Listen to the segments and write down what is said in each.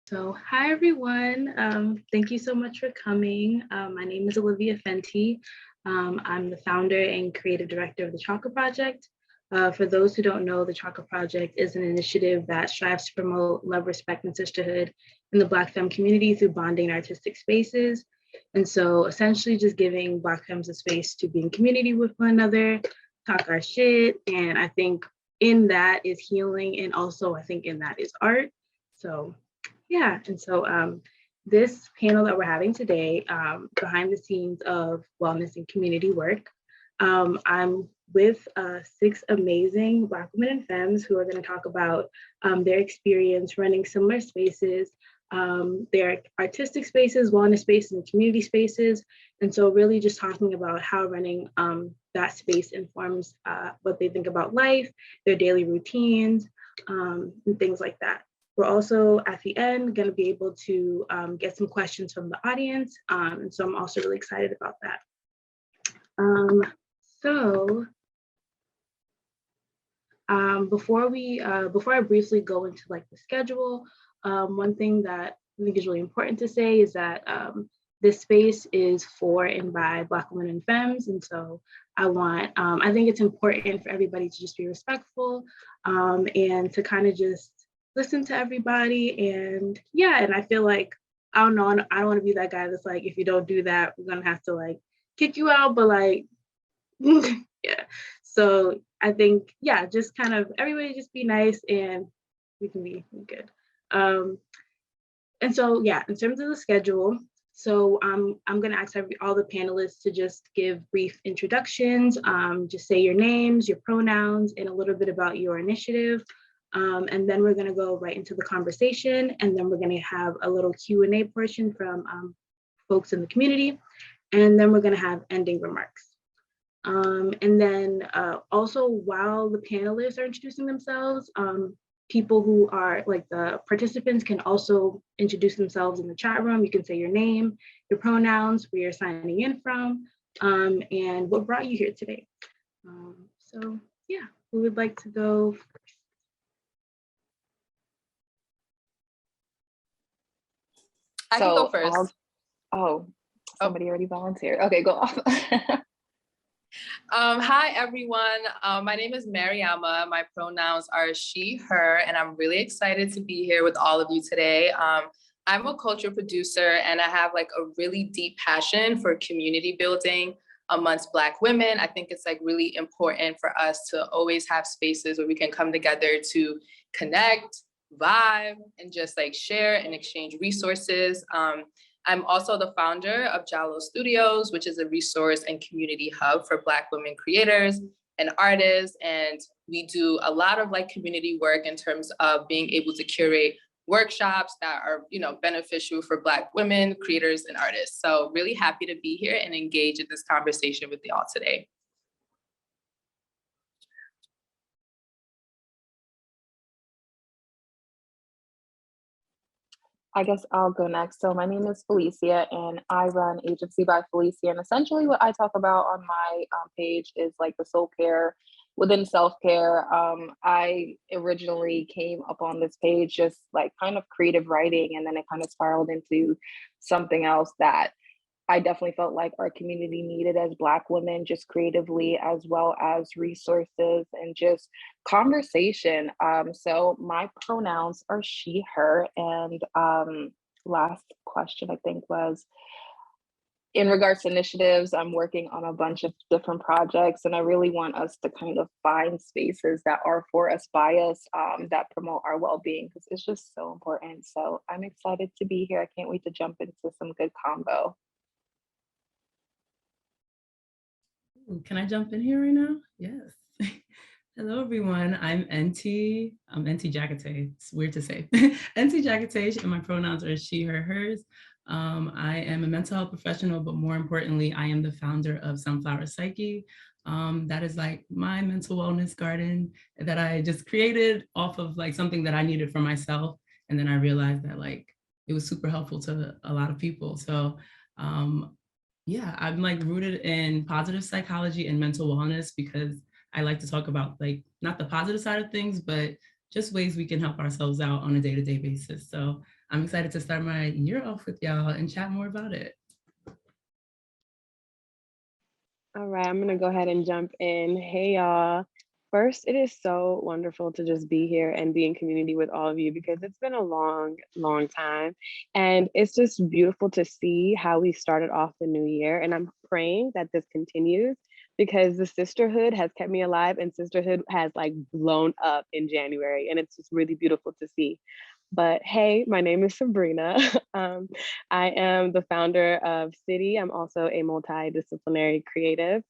So, hi everyone. Thank you so much for coming. My name is Olivia Fenty. I'm the founder and creative director of the Chakra Project. For those who don't know, the Chakra Project is an initiative that strives to promote love, respect, and sisterhood in the Black femme community through bonding and artistic spaces. And so, essentially, just giving Black femmes a space to be in community with one another, talk our shit. And I think in that is healing, and also I think in that is art. So, yeah, and so this panel that we're having today, behind the scenes of wellness and community work, I'm with six amazing Black women and femmes who are going to talk about their experience running similar spaces, their artistic spaces, wellness spaces, and community spaces. And so really just talking about how running that space informs what they think about life, their daily routines, and things like that. We're also at the end going to be able to get some questions from the audience. And so I'm also really excited about that. Before I briefly go into like the schedule, one thing that I think is really important to say is that this space is for and by Black women and femmes. And so I think it's important for everybody to just be respectful and to kind of just listen to everybody. And yeah, and I feel like, I don't know, I don't want to be that guy that's like, if you don't do that, we're going to have to like kick you out. But like, yeah. So I think, yeah, just kind of everybody just be nice and we can be good. And so, yeah, in terms of the schedule, so I'm going to ask all the panelists to just give brief introductions, just say your names, your pronouns, and a little bit about your initiative. And then we're going to go right into the conversation, and then we're going to have a little Q&A portion from folks in the community, and then we're going to have ending remarks. And then also, while the panelists are introducing themselves, people who are like the participants can also introduce themselves in the chat room. You can say your name, your pronouns, where you're signing in from, and what brought you here today. So yeah, who would like to go first? I can go first. Somebody already volunteered. Okay, go off. Hi, everyone. My name is Mariama. My pronouns are she, her, and I'm really excited to be here with all of you today. I'm a culture producer, and I have like a really deep passion for community building amongst Black women. I think it's like really important for us to always have spaces where we can come together to connect, vibe, and just like share and exchange resources. I'm also the founder of Jalo Studios, which is a resource and community hub for Black women creators and artists. And we do a lot of like community work in terms of being able to curate workshops that are, beneficial for Black women, creators, and artists. So really happy to be here and engage in this conversation with y'all today. I guess I'll go next. So my name is Felicia, and I run Agency by Felicia. And essentially what I talk about on my page is like the soul care within self-care. I originally came up on this page just like kind of creative writing, and then it kind of spiraled into something else that I definitely felt like our community needed as Black women, just creatively, as well as resources and just conversation. So my pronouns are she, her. And last question, I think, was in regards to initiatives. I'm working on a bunch of different projects, and I really want us to kind of find spaces that are for us, by us, that promote our well-being, because it's just so important. So I'm excited to be here. I can't wait to jump into some good combo. Can I jump in here right now? Yes. Hello, everyone. I'm Nty Diakite. It's weird to say. Nty Diakite, and my pronouns are she, her, hers. I am a mental health professional, but more importantly, I am the founder of Sunflower Psyche. That is like my mental wellness garden that I just created off of like something that I needed for myself. And then I realized that like it was super helpful to a lot of people. So yeah, I'm like rooted in positive psychology and mental wellness, because I like to talk about like not the positive side of things, but just ways we can help ourselves out on a day-to-day basis. So I'm excited to start my year off with y'all and chat more about it. All right, I'm gonna go ahead and jump in. Hey y'all. First, it is so wonderful to just be here and be in community with all of you because it's been a long, long time. And it's just beautiful to see how we started off the new year. And I'm praying that this continues because the sisterhood has kept me alive and sisterhood has like blown up in January. And it's just really beautiful to see. But hey, my name is Sabrina. I am the founder of City. I'm also a multidisciplinary creative.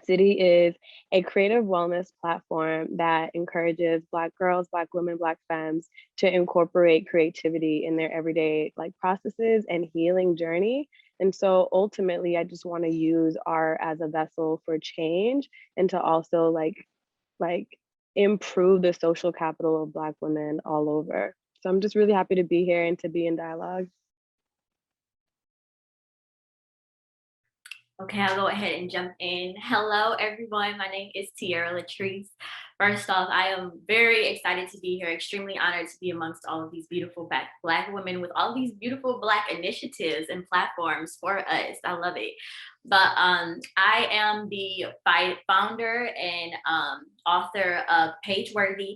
City is a creative wellness platform that encourages Black girls, Black women, Black femmes to incorporate creativity in their everyday like processes and healing journey. And so ultimately, I just want to use art as a vessel for change and to also like improve the social capital of Black women all over. So I'm just really happy to be here and to be in dialogue. Okay, I'll go ahead and jump in. Hello, everyone. My name is Tierra Latrice. First off, I am very excited to be here, extremely honored to be amongst all of these beautiful Black women with all these beautiful Black initiatives and platforms for us. I love it. But I am the founder and author of PageWorthy.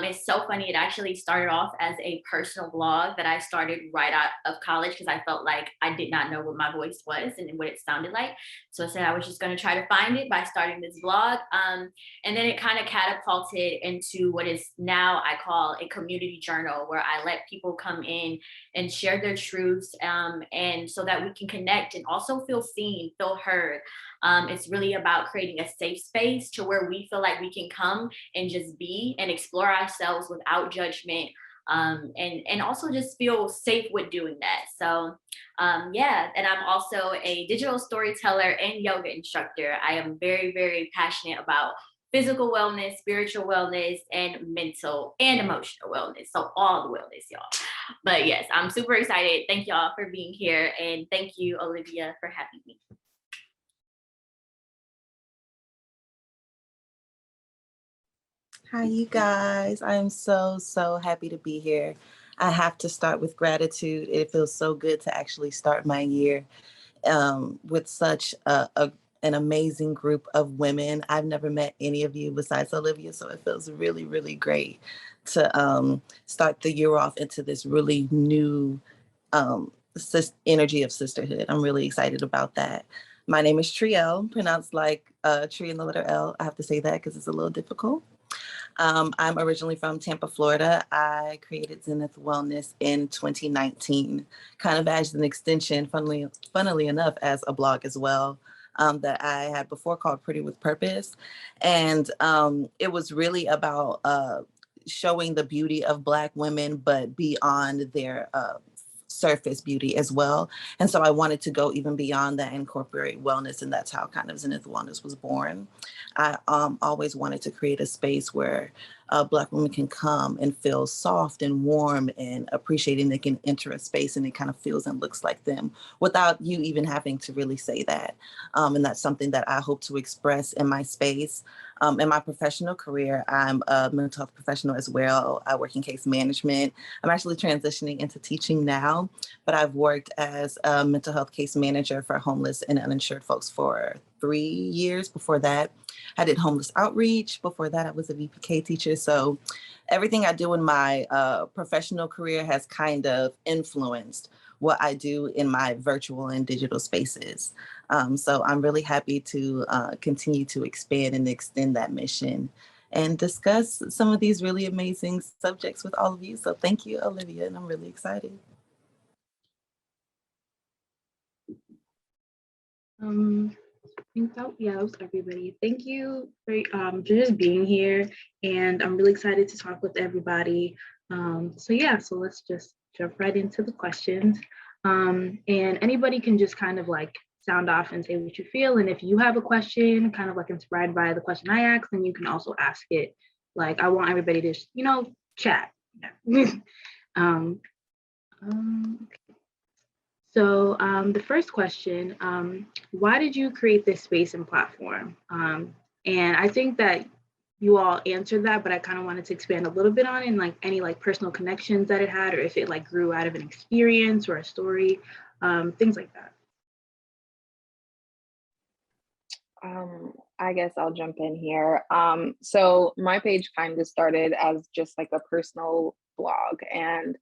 It's so funny. It actually started off as a personal blog that I started right out of college because I felt like I did not know what my voice was and what it sounded like. So I said I was just going to try to find it by starting this blog. And then it kind of catapulted into what is now I call a community journal, where I let people come in and share their truths, and so that we can connect and also feel seen, feel heard. It's really about creating a safe space to where we feel like we can come and just be and explore ourselves without judgment, and also just feel safe with doing that. So yeah, and I'm also a digital storyteller and yoga instructor. I am very, very passionate about physical wellness, spiritual wellness, and mental and emotional wellness. So all the wellness, y'all. But yes, I'm super excited. Thank y'all for being here. And thank you, Olivia, for having me. Hi, you guys. I am so happy to be here. I have to start with gratitude. It feels so good to actually start my year with such an amazing group of women. I've never met any of you besides Olivia, so it feels really, really great to start the year off into this really new energy of sisterhood. I'm really excited about that. My name is Trielle, pronounced like tree in the letter L. I have to say that because it's a little difficult. I'm originally from Tampa, Florida. I created Zenith Wellness in 2019, kind of as an extension, funnily enough, as a blog as well, that I had before called Pretty with Purpose. And it was really about showing the beauty of Black women, but beyond their surface beauty as well. And so I wanted to go even beyond that, incorporate wellness, and that's how kind of Zenith Wellness was born. I always wanted to create a space where Black women can come and feel soft and warm and appreciating they can enter a space and it kind of feels and looks like them without you even having to really say that. And that's something that I hope to express in my space. In my professional career, I'm a mental health professional as well. I work in case management. I'm actually transitioning into teaching now, but I've worked as a mental health case manager for homeless and uninsured folks for 3 years. Before that, I did homeless outreach. Before that, I was a VPK teacher. So everything I do in my professional career has kind of influenced what I do in my virtual and digital spaces. So I'm really happy to continue to expand and extend that mission and discuss some of these really amazing subjects with all of you. So thank you, Olivia, and I'm really excited. I think that was everybody. Thank you for just being here, and I'm really excited to talk with everybody. So let's just jump right into the questions. And anybody can just kind of like sound off and say what you feel. And if you have a question, kind of like inspired by the question I asked, then you can also ask it. Like I want everybody to, chat. So the first question, why did you create this space and platform? And I think that you all answered that, but I kind of wanted to expand a little bit on it and like any like personal connections that it had, or if it like grew out of an experience or a story, things like that. I guess I'll jump in here. So my page kind of started as just like a personal blog, and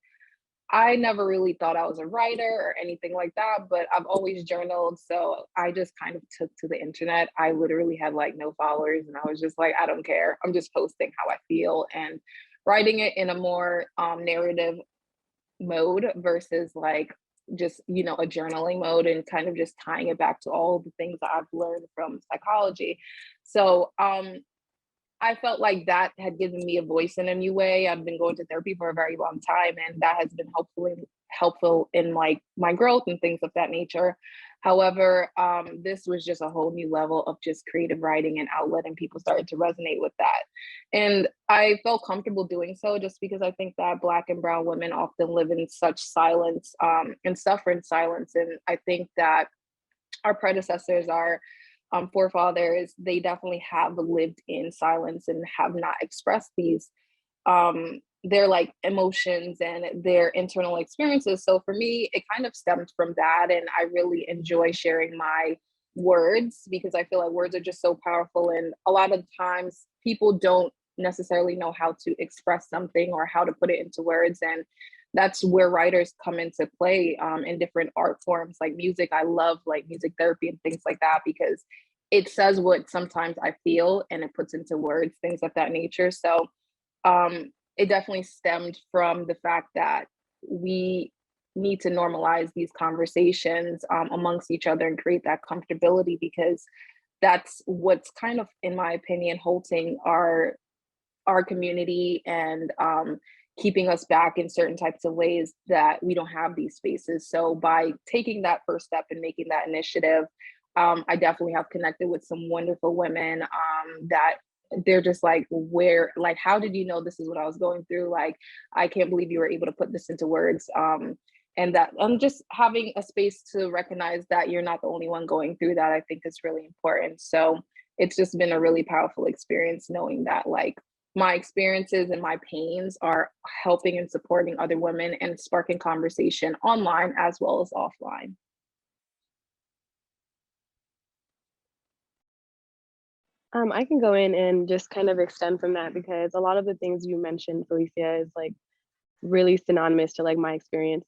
I never really thought I was a writer or anything like that, but I've always journaled. So I just kind of took to the internet. I literally had like no followers, and I was just like, I don't care. I'm just posting how I feel and writing it in a more narrative mode versus like just, you know, a journaling mode, and kind of just tying it back to all the things that I've learned from psychology. So I felt like that had given me a voice in a new way. I've been going to therapy for a very long time, and that has been helpful in like my growth and things of that nature. However, this was just a whole new level of just creative writing and outlet, and people started to resonate with that. And I felt comfortable doing so just because I think that Black and Brown women often live in such silence and suffer in silence. And I think that our predecessors, our forefathers, they definitely have lived in silence and have not expressed these their like emotions and their internal experiences. So for me, it kind of stemmed from that, and I really enjoy sharing my words because I feel like words are just so powerful, and a lot of times people don't necessarily know how to express something or how to put it into words, and that's where writers come into play in different art forms like music. I love like music therapy and things like that because it says what sometimes I feel and it puts into words, things of that nature. So it definitely stemmed from the fact that we need to normalize these conversations amongst each other and create that comfortability, because that's what's kind of, in my opinion, halting our community and keeping us back in certain types of ways that we don't have these spaces. So by taking that first step and making that initiative, I definitely have connected with some wonderful women that they're just like, where, like, how did you know this is what I was going through? Like, I can't believe you were able to put this into words. And that I'm just having a space to recognize that you're not the only one going through that, I think is really important. So it's just been a really powerful experience knowing that like my experiences and my pains are helping and supporting other women and sparking conversation online as well as offline. I can go in and just kind of extend from that, because a lot of the things you mentioned, Felicia, is like really synonymous to like my experience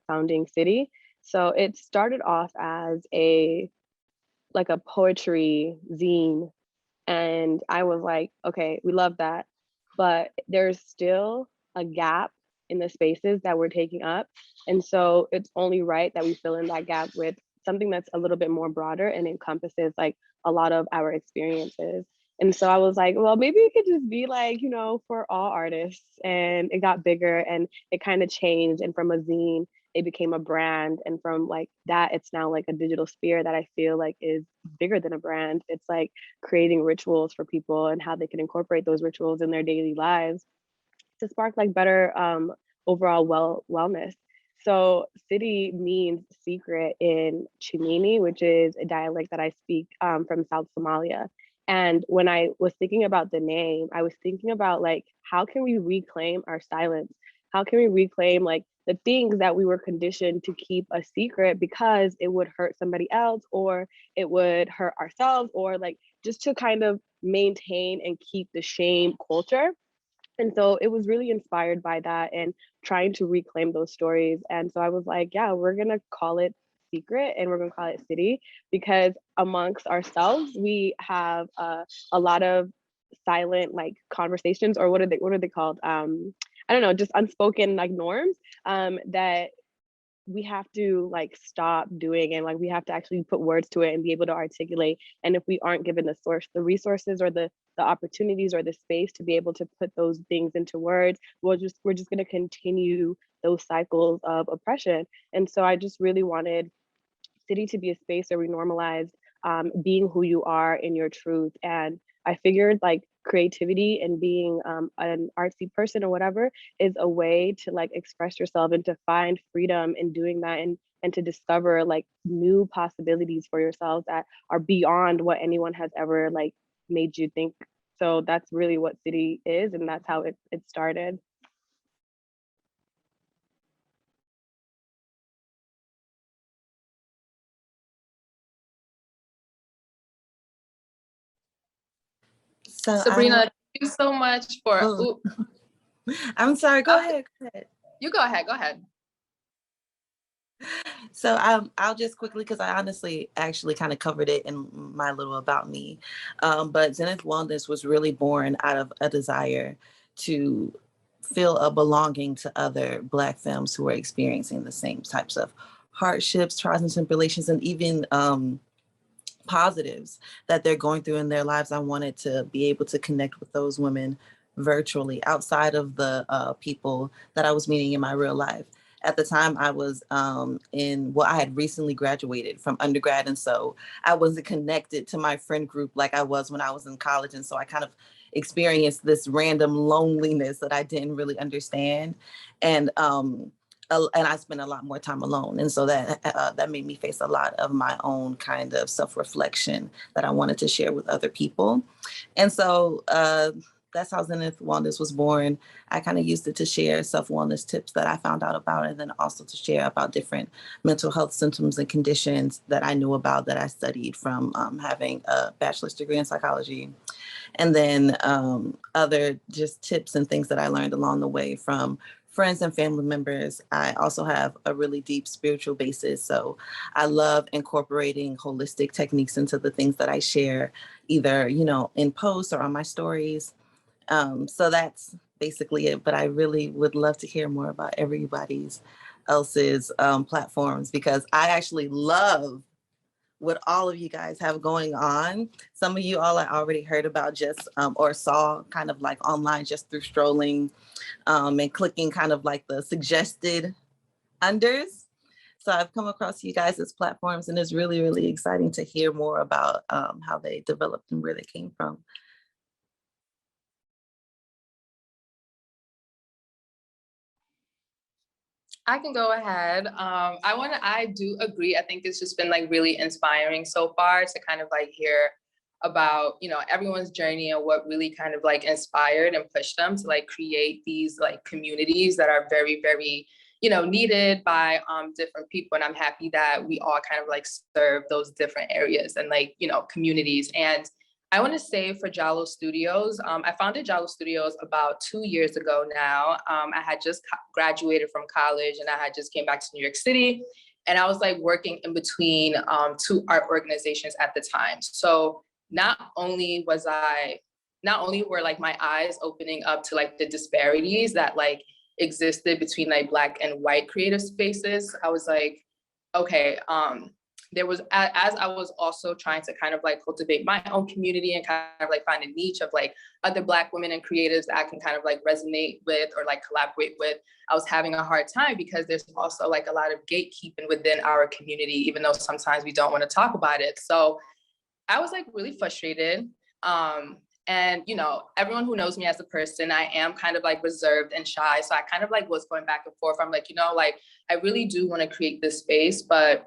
founding City. So it started off as a poetry zine, and I was like, okay, we love that, but there's still a gap in the spaces that we're taking up, and so it's only right that we fill in that gap with something that's a little bit more broader and encompasses like a lot of our experiences. And so I was like, well, maybe it could just be like, you know, for all artists. And it got bigger and it kind of changed. And from a zine, it became a brand. And from like that, it's now like a digital sphere that I feel like is bigger than a brand. It's like creating rituals for people and how they can incorporate those rituals in their daily lives to spark like better overall wellness. So City means secret in Chimini, which is a dialect that I speak from South Somalia. And when I was thinking about the name, I was thinking about like, how can we reclaim our silence? How can we reclaim like the things that we were conditioned to keep a secret because it would hurt somebody else or it would hurt ourselves, or like just to kind of maintain and keep the shame culture. And so it was really inspired by that and trying to reclaim those stories. And so I was like, yeah, we're going to call it Secret and we're going to call it City, because amongst ourselves, we have a lot of silent like conversations, or what are they called? I don't know, just unspoken like norms that we have to like stop doing, and like we have to actually put words to it and be able to articulate. And if we aren't given the resources or the opportunities or the space to be able to put those things into words, we're just going to continue those cycles of oppression. And so I just really wanted City to be a space where we normalized being who you are in your truth. And I figured like creativity and being an artsy person or whatever is a way to like express yourself and to find freedom in doing that, and to discover like new possibilities for yourself that are beyond what anyone has ever like made you think So that's really what City is, and that's how it started. So Sabrina, thank you so much for, oh. I'm sorry, go ahead. You go ahead, go ahead. So I'll just quickly, because I honestly actually kind of covered it in my little about me. But Zenith Wellness was really born out of a desire to feel a belonging to other Black femmes who are experiencing the same types of hardships, trials and tribulations, and even positives that they're going through in their lives. I wanted to be able to connect with those women virtually outside of the people that I was meeting in my real life. At the time I was I had recently graduated from undergrad. And so I wasn't connected to my friend group like I was when I was in college. And so I kind of experienced this random loneliness that I didn't really understand. And I spent a lot more time alone. And so that made me face a lot of my own kind of self-reflection that I wanted to share with other people. And so that's how Zenith Wellness was born. I kind of used it to share self-wellness tips that I found out about, and then also to share about different mental health symptoms and conditions that I knew about that I studied from having a bachelor's degree in psychology. And then other just tips and things that I learned along the way from friends and family members. I also have a really deep spiritual basis. So I love incorporating holistic techniques into the things that I share, either, in posts or on my stories. So that's basically it. But I really would love to hear more about everybody's else's platforms, because I actually love what all of you guys have going on. Some of you all I already heard about just or saw kind of like online just through strolling and clicking kind of like the suggested unders. So I've come across you guys' platforms, and it's really, really exciting to hear more about how they developed and where they came from. I can go ahead. I do agree. I think it's just been like really inspiring so far to kind of like hear about, everyone's journey and what really kind of like inspired and pushed them to like create these like communities that are very, very, needed by different people. And I'm happy that we all kind of like serve those different areas and like, communities. And I want to say for Jalo Studios, I founded Jalo Studios about 2 years ago now. I had just graduated from college and I had just came back to New York City, and I was like working in between two art organizations at the time. So not only were like my eyes opening up to like the disparities that like existed between like Black and white creative spaces, I was like, okay, there was, as I was also trying to kind of like cultivate my own community and kind of like find a niche of like other Black women and creatives that I can kind of like resonate with or like collaborate with, I was having a hard time because there's also like a lot of gatekeeping within our community, even though sometimes we don't want to talk about it. So I was like really frustrated. And, everyone who knows me as a person, I am kind of like reserved and shy. So I kind of like was going back and forth. I'm like, like, I really do want to create this space, but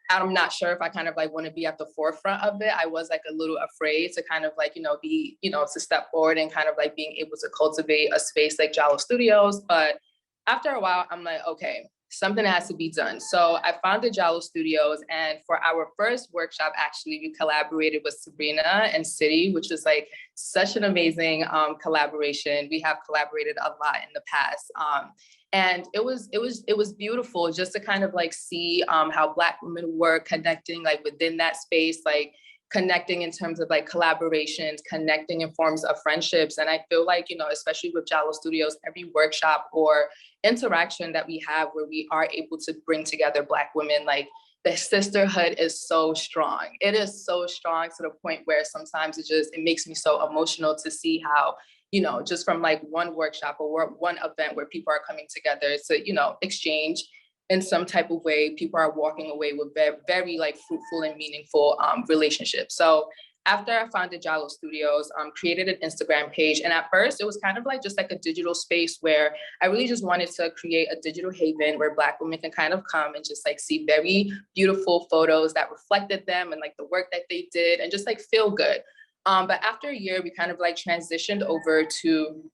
I'm not sure if I kind of like want to be at the forefront of it. I was like a little afraid to kind of like, be, to step forward and kind of like being able to cultivate a space like Jalo Studios. But after a while, I'm like, okay, something has to be done. So I founded Jalo Studios, and for our first workshop, actually, we collaborated with Sabrina and City, which was like such an amazing collaboration. We have collaborated a lot in the past. And it was beautiful just to kind of like see how Black women were connecting like within that space, like connecting in terms of like collaborations, connecting in forms of friendships. And I feel like, especially with Jalo Studios, every workshop or interaction that we have where we are able to bring together Black women, like the sisterhood is so strong. It is so strong to the point where sometimes it makes me so emotional to see how, just from like one workshop or one event where people are coming together to, exchange in some type of way, people are walking away with very, very like fruitful and meaningful relationships. So after I founded Jalo Studios, created an Instagram page. And at first it was kind of like just like a digital space where I really just wanted to create a digital haven where Black women can kind of come and just like see very beautiful photos that reflected them and like the work that they did and just like feel good. But after a year, we kind of like transitioned over to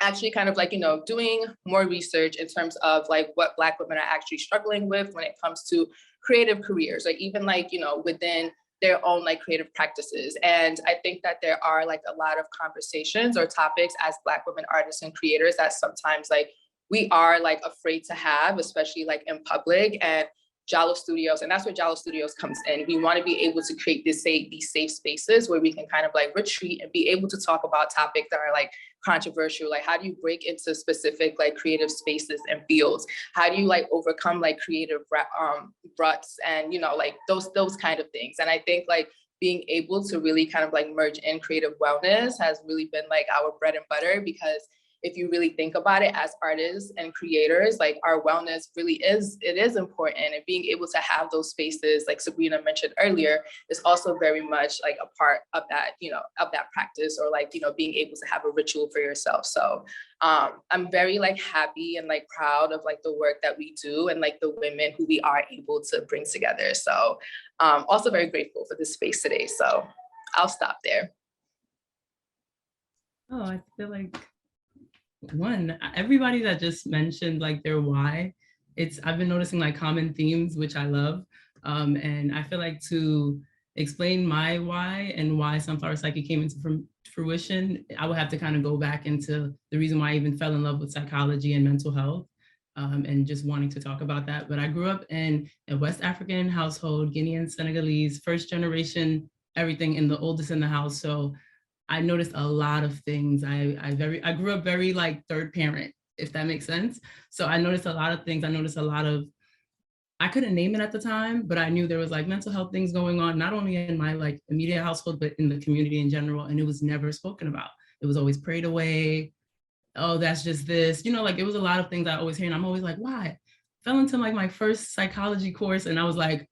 actually kind of like, you know, doing more research in terms of like what Black women are actually struggling with when it comes to creative careers, like even like, you know, within their own like creative practices. And I think that there are like a lot of conversations or topics as Black women artists and creators that sometimes like we are like afraid to have, especially like in public. And Jalo Studios, and that's where Jalo Studios comes in. We want to be able to create these safe spaces where we can kind of like retreat and be able to talk about topics that are like controversial. Like, how do you break into specific like creative spaces and fields? How do you like overcome like creative ruts and, you know, like those kind of things? And I think like being able to really kind of like merge in creative wellness has really been like our bread and butter, because if you really think about it, as artists and creators, like our wellness really is important. And being able to have those spaces, like Sabrina mentioned earlier, is also very much like a part of that, you know, of that practice, or like, you know, being able to have a ritual for yourself. So I'm very like happy and like proud of like the work that we do and like the women who we are able to bring together. So also very grateful for this space today. So I'll stop there. Oh, I feel like everybody that just mentioned like their why, I've been noticing like common themes, which I love. And I feel like to explain my why and why Sunflower Psyche came into fruition, I would have to kind of go back into the reason why I even fell in love with psychology and mental health, and just wanting to talk about that. But I grew up in a West African household, Guinean, Senegalese, first generation, everything, and the oldest in the house. So I noticed a lot of things. I grew up very like third parent, if that makes sense. So I noticed a lot of things. I noticed a lot of, I couldn't name it at the time, but I knew there was like mental health things going on, not only in my like immediate household, but in the community in general. And it was never spoken about. It was always prayed away. Oh, that's just this, you know, like it was a lot of things I always hear. And I'm always like, why? Fell into like my first psychology course. And I was like,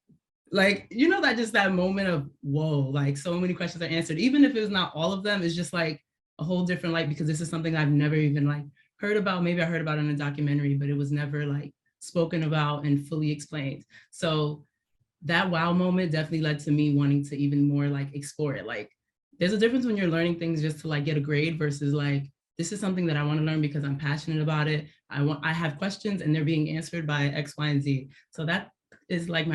you know, that just that moment of, whoa, like so many questions are answered. Even if it's not all of them, it's just like a whole different light, because this is something I've never even like heard about. Maybe I heard about it in a documentary, but it was never like spoken about and fully explained. So that wow moment definitely led to me wanting to even more like explore it. Like there's a difference when you're learning things just to like get a grade versus like, this is something that I want to learn because I'm passionate about it. I have questions and they're being answered by X, Y, and Z. So that is like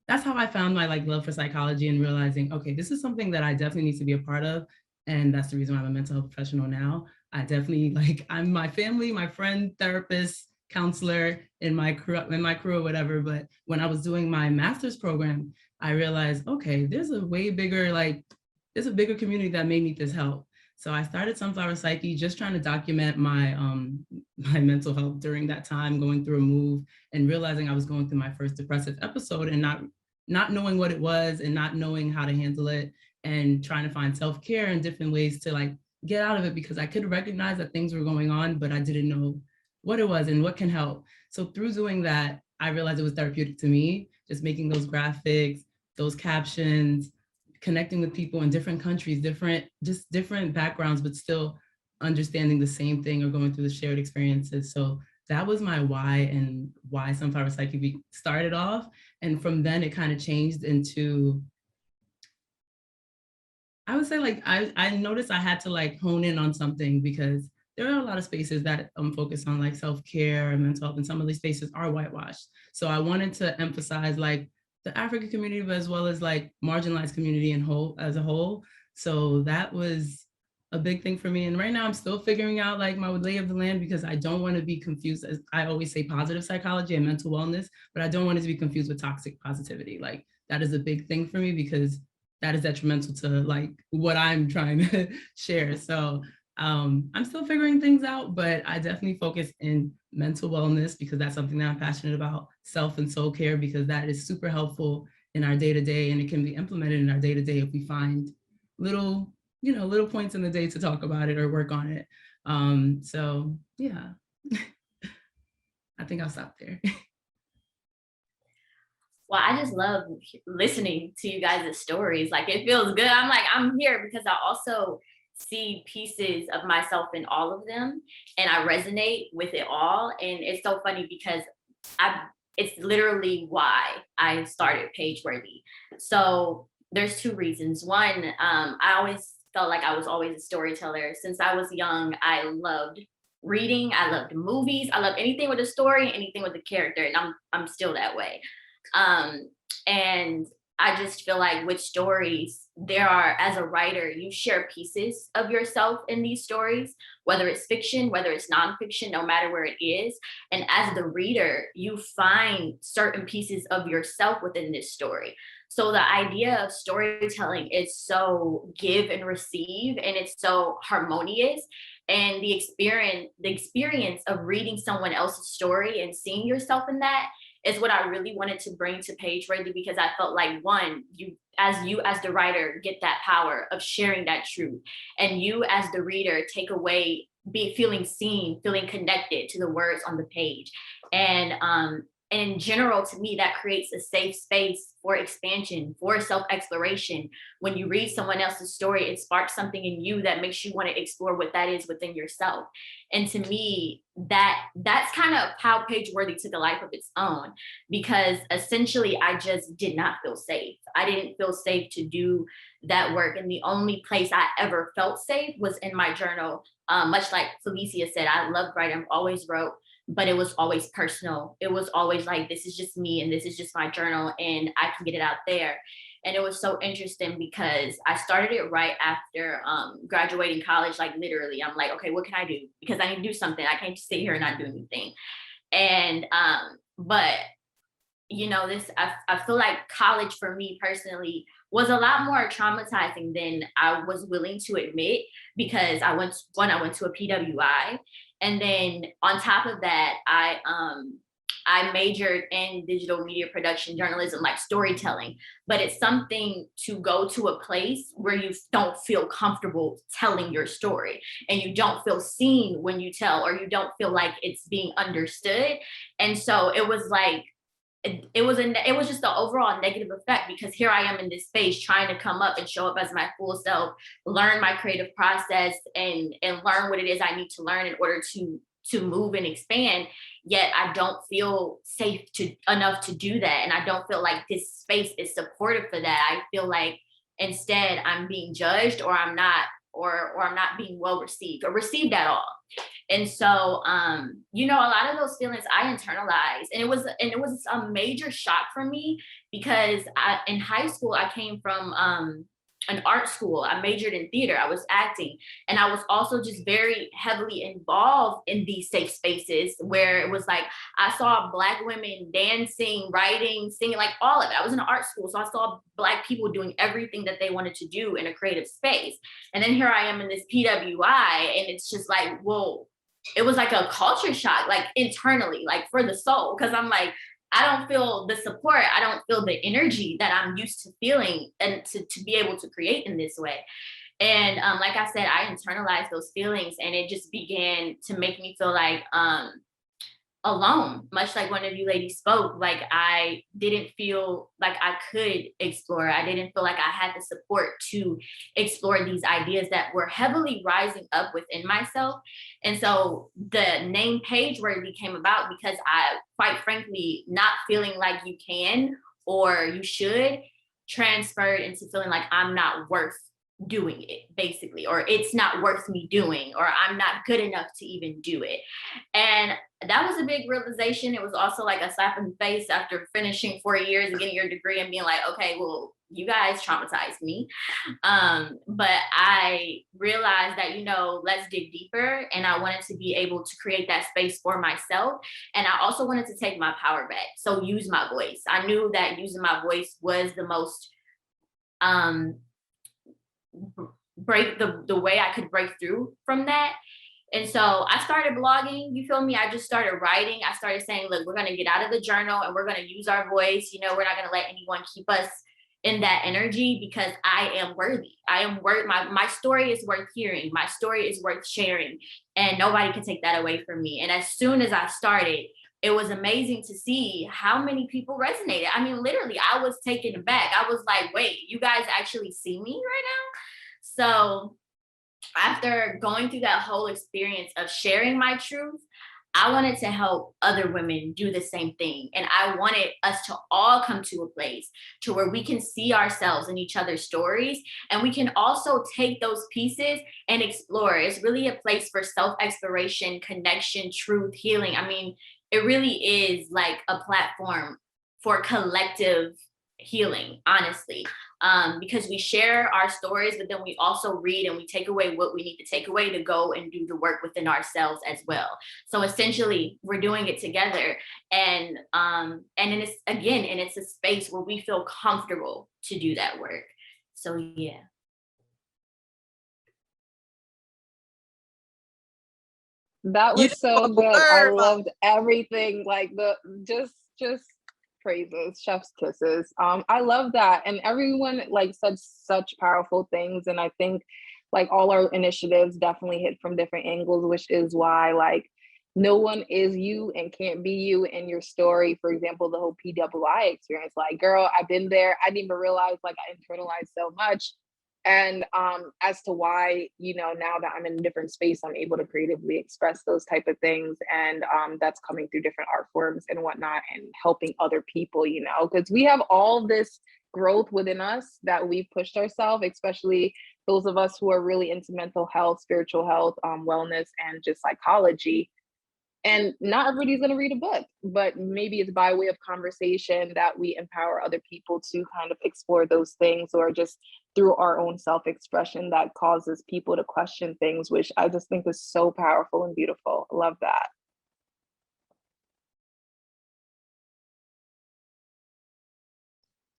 that's how I found my like love for psychology and realizing, okay, this is something that I definitely need to be a part of. And that's the reason why I'm a mental health professional now. I definitely like, I'm my family, my friend, therapist, counselor in my crew or whatever. But when I was doing my master's program, I realized, okay, there's a bigger community that may need this help. So I started Sunflower Psyche, just trying to document my my mental health during that time, going through a move and realizing I was going through my first depressive episode and not knowing what it was and not knowing how to handle it, and trying to find self-care and different ways to like get out of it, because I could recognize that things were going on, but I didn't know what it was and what can help. So through doing that, I realized it was therapeutic to me, just making those graphics, those captions, connecting with people in different countries, different backgrounds, but still understanding the same thing or going through the shared experiences. So that was my why and why Sunflower Psyche started off. And from then it kind of changed into, I would say like, I noticed I had to like hone in on something, because there are a lot of spaces that focus on like self-care and mental health, and some of these spaces are whitewashed. So I wanted to emphasize like the African community, but as well as like marginalized community as a whole. So that was a big thing for me. And right now I'm still figuring out like my lay of the land, because I don't want to be confused. As I always say, positive psychology and mental wellness, but I don't want it to be confused with toxic positivity. Like that is a big thing for me, because that is detrimental to like what I'm trying to share. So I'm still figuring things out, but I definitely focus in mental wellness, because that's something that I'm passionate about, self and soul care, because that is super helpful in our day-to-day, and it can be implemented in our day-to-day if we find little points in the day to talk about it or work on it. So yeah, I think I'll stop there. Well, I just love listening to you guys' stories. Like it feels good. I'm here because I also see pieces of myself in all of them, and I resonate with it all. And it's so funny because it's literally why I started PageWorthy. So there's two reasons. One, I always felt like I was always a storyteller. Since I was young, I loved reading, I loved movies, I loved anything with a story, anything with a character, and I'm still that way. And I just feel like with stories, there are, as a writer, you share pieces of yourself in these stories, whether it's fiction, whether it's nonfiction, no matter where it is. And as the reader, you find certain pieces of yourself within this story. So the idea of storytelling is so give and receive, and it's so harmonious. And the experience of reading someone else's story and seeing yourself in that is what I really wanted to bring to PageWorthy, because I felt like, one, you as the writer get that power of sharing that truth, and you as the reader take away feeling seen, feeling connected to the words on the page. And in general, to me, that creates a safe space for expansion, for self-exploration. When you read someone else's story, it sparks something in you that makes you want to explore what that is within yourself. And to me, that's kind of how PageWorthy took a life of its own, because essentially I just did not feel safe. I didn't feel safe to do that work. And the only place I ever felt safe was in my journal. Much like Felicia said, I loved writing, I've always wrote, but it was always personal. It was always like, this is just me and this is just my journal and I can get it out there. And it was so interesting because I started it right after graduating college, like literally. I'm like, okay, what can I do? Because I need to do something. I can't just sit here and not do anything. And, but you know, I feel like college for me personally was a lot more traumatizing than I was willing to admit, because I went to a PWI. And then on top of that, I majored in digital media production, journalism, like storytelling. But it's something to go to a place where you don't feel comfortable telling your story, and you don't feel seen when you tell, or you don't feel like it's being understood. And so it was like, it was just the overall negative effect, because here I am in this space trying to come up and show up as my full self, learn my creative process, and learn what it is I need to learn in order to move and expand. Yet I don't feel safe enough to do that, and I don't feel like this space is supportive for that. I feel like instead I'm being judged, or I'm not being well received or received at all. And so, you know, a lot of those feelings I internalized, and it was a major shock for me, because in high school, I came from an art school. I majored in theater. I was acting, and I was also just very heavily involved in these safe spaces where it was like, I saw Black women dancing, writing, singing, like all of it. I was in an art school, so I saw Black people doing everything that they wanted to do in a creative space. And then here I am in this PWI, and it's just like, whoa, it was like a culture shock, like internally, like for the soul. Cause I'm like, I don't feel the support. I don't feel the energy that I'm used to feeling, and to be able to create in this way. And like I said, I internalized those feelings, and it just began to make me feel like alone, much like one of you ladies spoke. Like I didn't feel like I could explore. I didn't feel like I had the support to explore these ideas that were heavily rising up within myself. And so the name PageWorthy came about because I, quite frankly, not feeling like you can or you should transferred into feeling like I'm not worth doing it, basically, or it's not worth me doing, or I'm not good enough to even do it. And that was a big realization. It was also like a slap in the face after finishing 4 years and getting your degree and being like, okay, well, you guys traumatized me. But I realized that, you know, let's dig deeper. And I wanted to be able to create that space for myself. And I also wanted to take my power back. So use my voice. I knew that using my voice was the most, the way I could break through from that. And so I started blogging, you feel me? I just started writing. I started saying, look, we're going to get out of the journal and we're going to use our voice. You know, we're not going to let anyone keep us in that energy, because I am worthy. I am worth, my story is worth hearing. My story is worth sharing, and nobody can take that away from me. And as soon as I started, it was amazing to see how many people resonated. I mean, literally, I was taken aback. I was like, wait, you guys actually see me right now? So after going through that whole experience of sharing my truth, I wanted to help other women do the same thing. And I wanted us to all come to a place to where we can see ourselves in each other's stories. And we can also take those pieces and explore. It's really a place for self-exploration, connection, truth, healing. I mean, it really is like a platform for collective healing, honestly, because we share our stories, but then we also read and we take away what we need to take away to go and do the work within ourselves as well. So essentially, we're doing it together, and it's again, and it's a space where we feel comfortable to do that work. So yeah. That was so good. I loved everything. Like just praises, chef's kisses. I love that. And everyone like said such powerful things. And I think like all our initiatives definitely hit from different angles, which is why like no one is you and can't be you in your story. For example, the whole PWI experience, like girl, I've been there. I didn't even realize like I internalized so much. And as to why, you know, now that I'm in a different space, I'm able to creatively express those type of things. And that's coming through different art forms and whatnot, and helping other people, you know, because we have all this growth within us that we've pushed ourselves, especially those of us who are really into mental health, spiritual health, wellness, and just psychology. And not everybody's going to read a book, but maybe it's by way of conversation that we empower other people to kind of explore those things, or just through our own self-expression that causes people to question things, which I just think is so powerful and beautiful. I love that.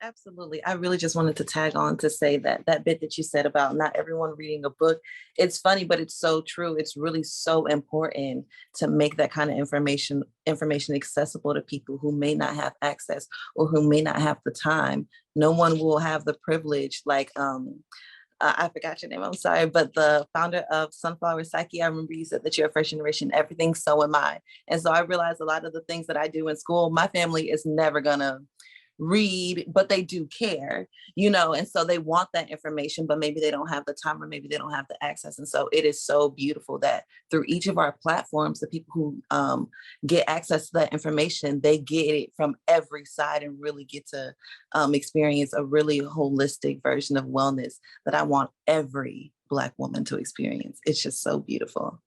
Absolutely. I really just wanted to tag on to say that that bit that you said about not everyone reading a book, it's funny, but it's so true. It's really so important to make that kind of information accessible to people who may not have access or who may not have the time. No one will have the privilege, like I forgot your name, I'm sorry, but the founder of Sunflower Psyche, I remember you said that you're a first generation everything, so am I. And so I realized a lot of the things that I do in school, my family is never gonna read, but they do care, you know, and so they want that information, but maybe they don't have the time or maybe they don't have the access. And so it is so beautiful that through each of our platforms, the people who get access to that information, they get it from every side and really get to experience a really holistic version of wellness that I want every Black woman to experience. It's just so beautiful.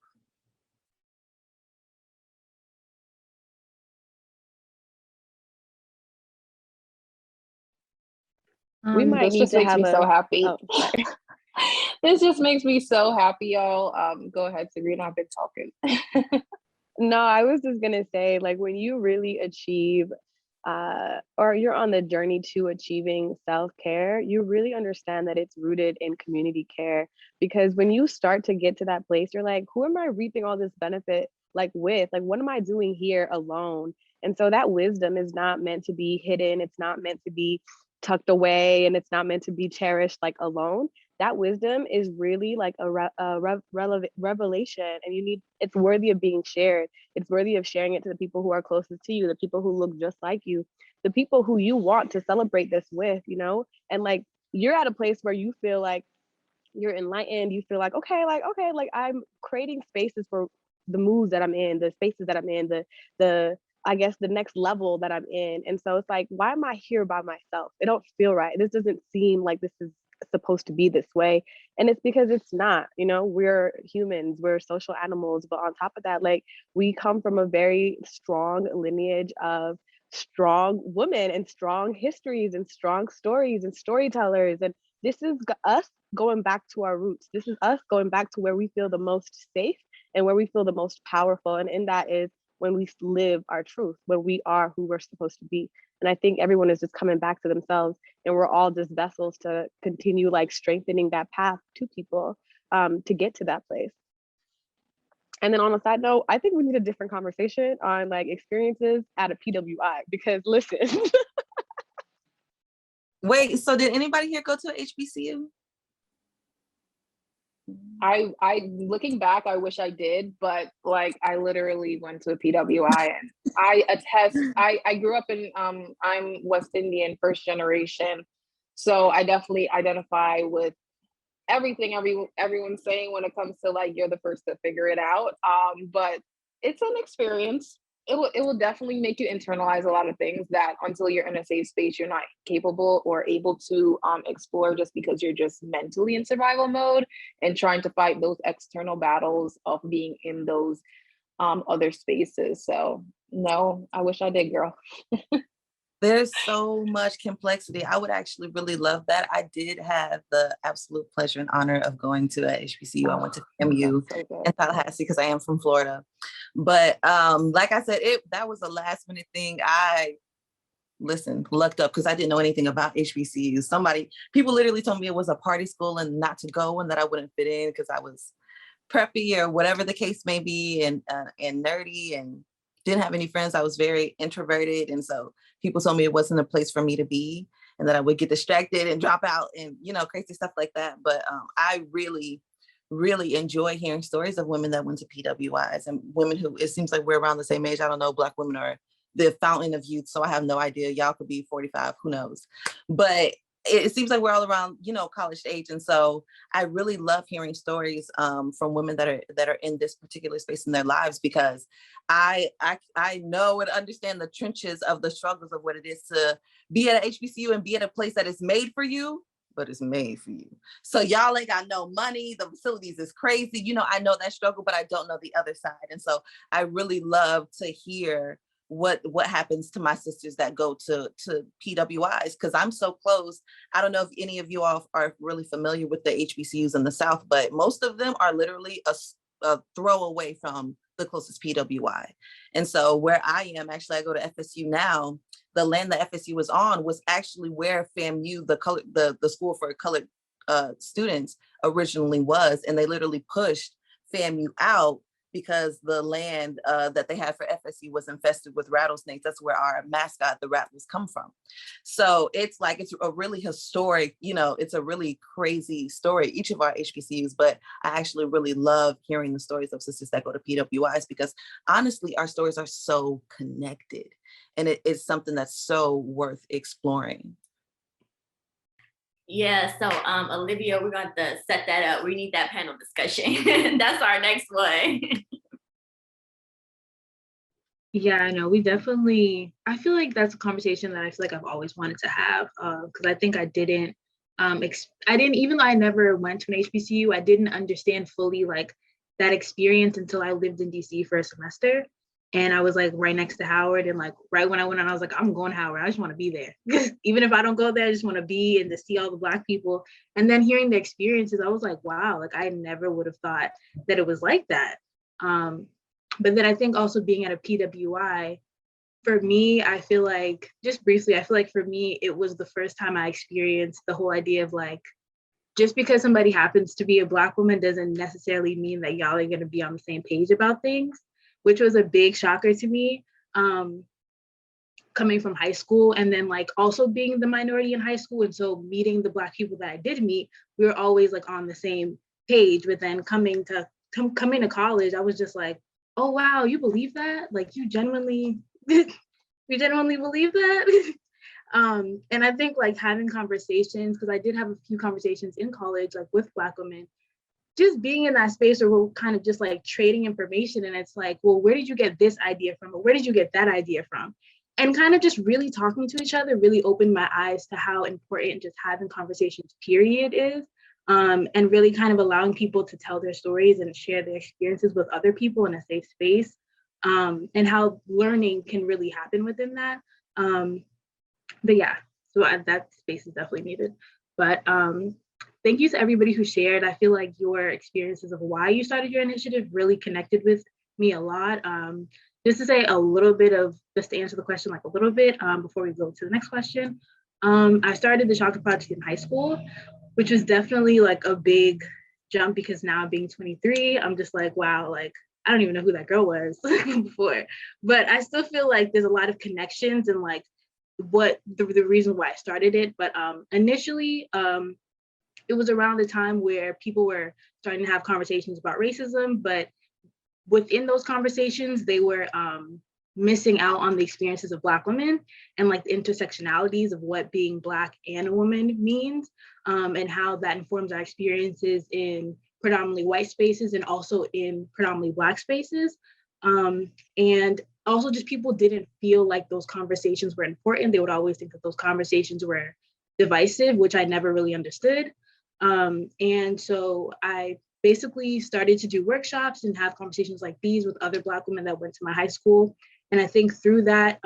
We might This need just to makes have me so happy. Oh, sorry. This just makes me so happy, y'all. Go ahead, Sabrina. I've been talking. No, I was just gonna say, like, when you really achieve, or you're on the journey to achieving self-care, you really understand that it's rooted in community care. Because when you start to get to that place, you're like, who am I reaping all this benefit like with? Like, what am I doing here alone? And so that wisdom is not meant to be hidden. It's not meant to be tucked away, and it's not meant to be cherished like alone. That wisdom is really like a revelation, and it's worthy of being shared. It's worthy of sharing it to the people who are closest to you, the people who look just like you, the people who you want to celebrate this with, you know? And like, you're at a place where you feel like you're enlightened, you feel like, okay, like I'm creating spaces for the moves that I'm in, the spaces that I'm in, the I guess the next level that I'm in. And so it's like, why am I here by myself? It don't feel right. This doesn't seem like this is supposed to be this way. And it's because it's not, you know, we're humans, we're social animals. But on top of that, like, we come from a very strong lineage of strong women and strong histories and strong stories and storytellers. And this is us going back to our roots. This is us going back to where we feel the most safe and where we feel the most powerful. And in that is when we live our truth, when we are who we're supposed to be. And I think everyone is just coming back to themselves, and we're all just vessels to continue like strengthening that path to people to get to that place. And then on a side note, I think we need a different conversation on like experiences at a PWI, because listen. Wait, so did anybody here go to a HBCU? I looking back, I wish I did, but like I literally went to a PWI, and I attest. I grew up in I'm West Indian, first generation, so I definitely identify with everything everyone's saying when it comes to like you're the first to figure it out. But it's an experience. It will definitely make you internalize a lot of things that until you're in a safe space, you're not capable or able to explore, just because you're just mentally in survival mode and trying to fight those external battles of being in those other spaces. So no, I wish I did, girl. There's so much complexity. I would actually really love that. I did have the absolute pleasure and honor of going to a HBCU. I went to FAMU in Tallahassee because I am from Florida. But like I said, that was a last minute thing. I lucked up because I didn't know anything about HBCUs. People literally told me it was a party school and not to go, and that I wouldn't fit in because I was preppy or whatever the case may be, and nerdy, and didn't have any friends. I was very introverted. And so people told me it wasn't a place for me to be, and that I would get distracted and drop out and, crazy stuff like that. But I really, really enjoy hearing stories of women that went to PWIs, and women who, it seems like we're around the same age. I don't know, Black women are the fountain of youth. So I have no idea. Y'all could be 45, who knows? But it seems like we're all around, college age. And so I really love hearing stories from women that are in this particular space in their lives, because I know and understand the trenches of the struggles of what it is to be at an HBCU and be at a place that is made for you, but it's made for you. So y'all ain't got no money. The facilities is crazy. I know that struggle, but I don't know the other side. And so I really love to hear what happens to my sisters that go to PWIs, because I'm so close. I don't know if any of you all are really familiar with the HBCUs in the South, but most of them are literally a throw away from the closest PWI. And so where I am, actually, I go to FSU now. The land that FSU was on was actually where FAMU, the school for colored students, originally was, and they literally pushed FAMU out because the land that they had for FSU was infested with rattlesnakes. That's where our mascot, the rattlers, come from. So it's a really historic, it's a really crazy story, each of our HBCUs, but I actually really love hearing the stories of sisters that go to PWIs, because honestly, our stories are so connected, and it is something that's so worth exploring. Yeah, so Olivia, we're going to set that up. We need that panel discussion. That's our next one. Yeah, I know. I feel like that's a conversation that I feel like I've always wanted to have, because I think I didn't, even though I never went to an HBCU, I didn't understand fully like that experience until I lived in DC for a semester. And I was like right next to Howard, and like right when I went on, I was like, I'm going to Howard. I just want to be there. Even if I don't go there, I just want to be and to see all the Black people. And then hearing the experiences, I was like, wow, like I never would have thought that it was like that. But then I think also being at a PWI, for me, I feel like, just briefly, I feel like for me, it was the first time I experienced the whole idea of like, just because somebody happens to be a Black woman doesn't necessarily mean that y'all are going to be on the same page about things, which was a big shocker to me, coming from high school, and then like also being the minority in high school. And so meeting the Black people that I did meet, we were always like on the same page. But then coming to college, I was just like, oh wow, you believe that? Like you genuinely believe that? And I think like having conversations, because I did have a few conversations in college, like with Black women, just being in that space where we're kind of just like trading information. And it's like, well, where did you get this idea from? Or where did you get that idea from? And kind of just really talking to each other really opened my eyes to how important just having conversations, period, is. And really kind of allowing people to tell their stories and share their experiences with other people in a safe space, and how learning can really happen within that. But yeah, so that space is definitely needed. But thank you to everybody who shared. I feel like your experiences of why you started your initiative really connected with me a lot. Just to say a little bit of, just to answer the question like a little bit before we go to the next question. I started the Chakra Project in high school, which was definitely like a big jump, because now being 23, I'm just like, wow, like I don't even know who that girl was before, but I still feel like there's a lot of connections and like what the reason why I started it. But initially, it was around the time where people were starting to have conversations about racism, but within those conversations, they were missing out on the experiences of Black women and like the intersectionalities of what being Black and a woman means, and how that informs our experiences in predominantly white spaces and also in predominantly Black spaces. And also just people didn't feel like those conversations were important. They would always think that those conversations were divisive, which I never really understood. And so I basically started to do workshops and have conversations like these with other Black women that went to my high school. And I think through that,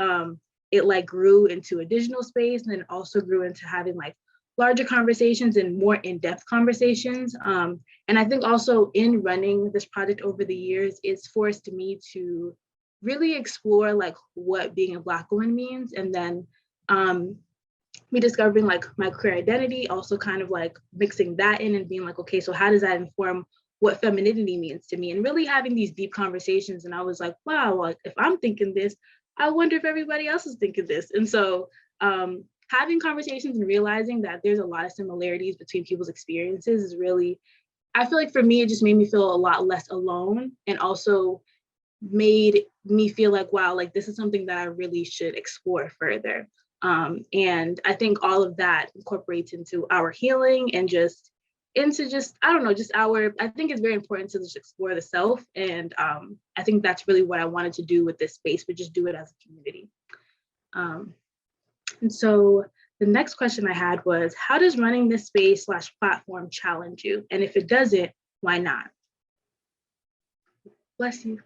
it like grew into a digital space, and then also grew into having like larger conversations and more in-depth conversations. And I think also in running this project over the years, it's forced me to really explore like what being a Black woman means. And then me discovering like my queer identity, also kind of like mixing that in and being like, okay, so how does that inform what femininity means to me? And really having these deep conversations. And I was like, wow, like if I'm thinking this, I wonder if everybody else is thinking this. And so having conversations and realizing that there's a lot of similarities between people's experiences is really, I feel like for me, it just made me feel a lot less alone, and also made me feel like, wow, like this is something that I really should explore further. And I think all of that incorporates into our healing and just into just, I don't know, just I think it's very important to just explore the self. And I think that's really what I wanted to do with this space, but just do it as a community. And so the next question I had was, how does running this space / platform challenge you? And if it doesn't, why not? Bless you.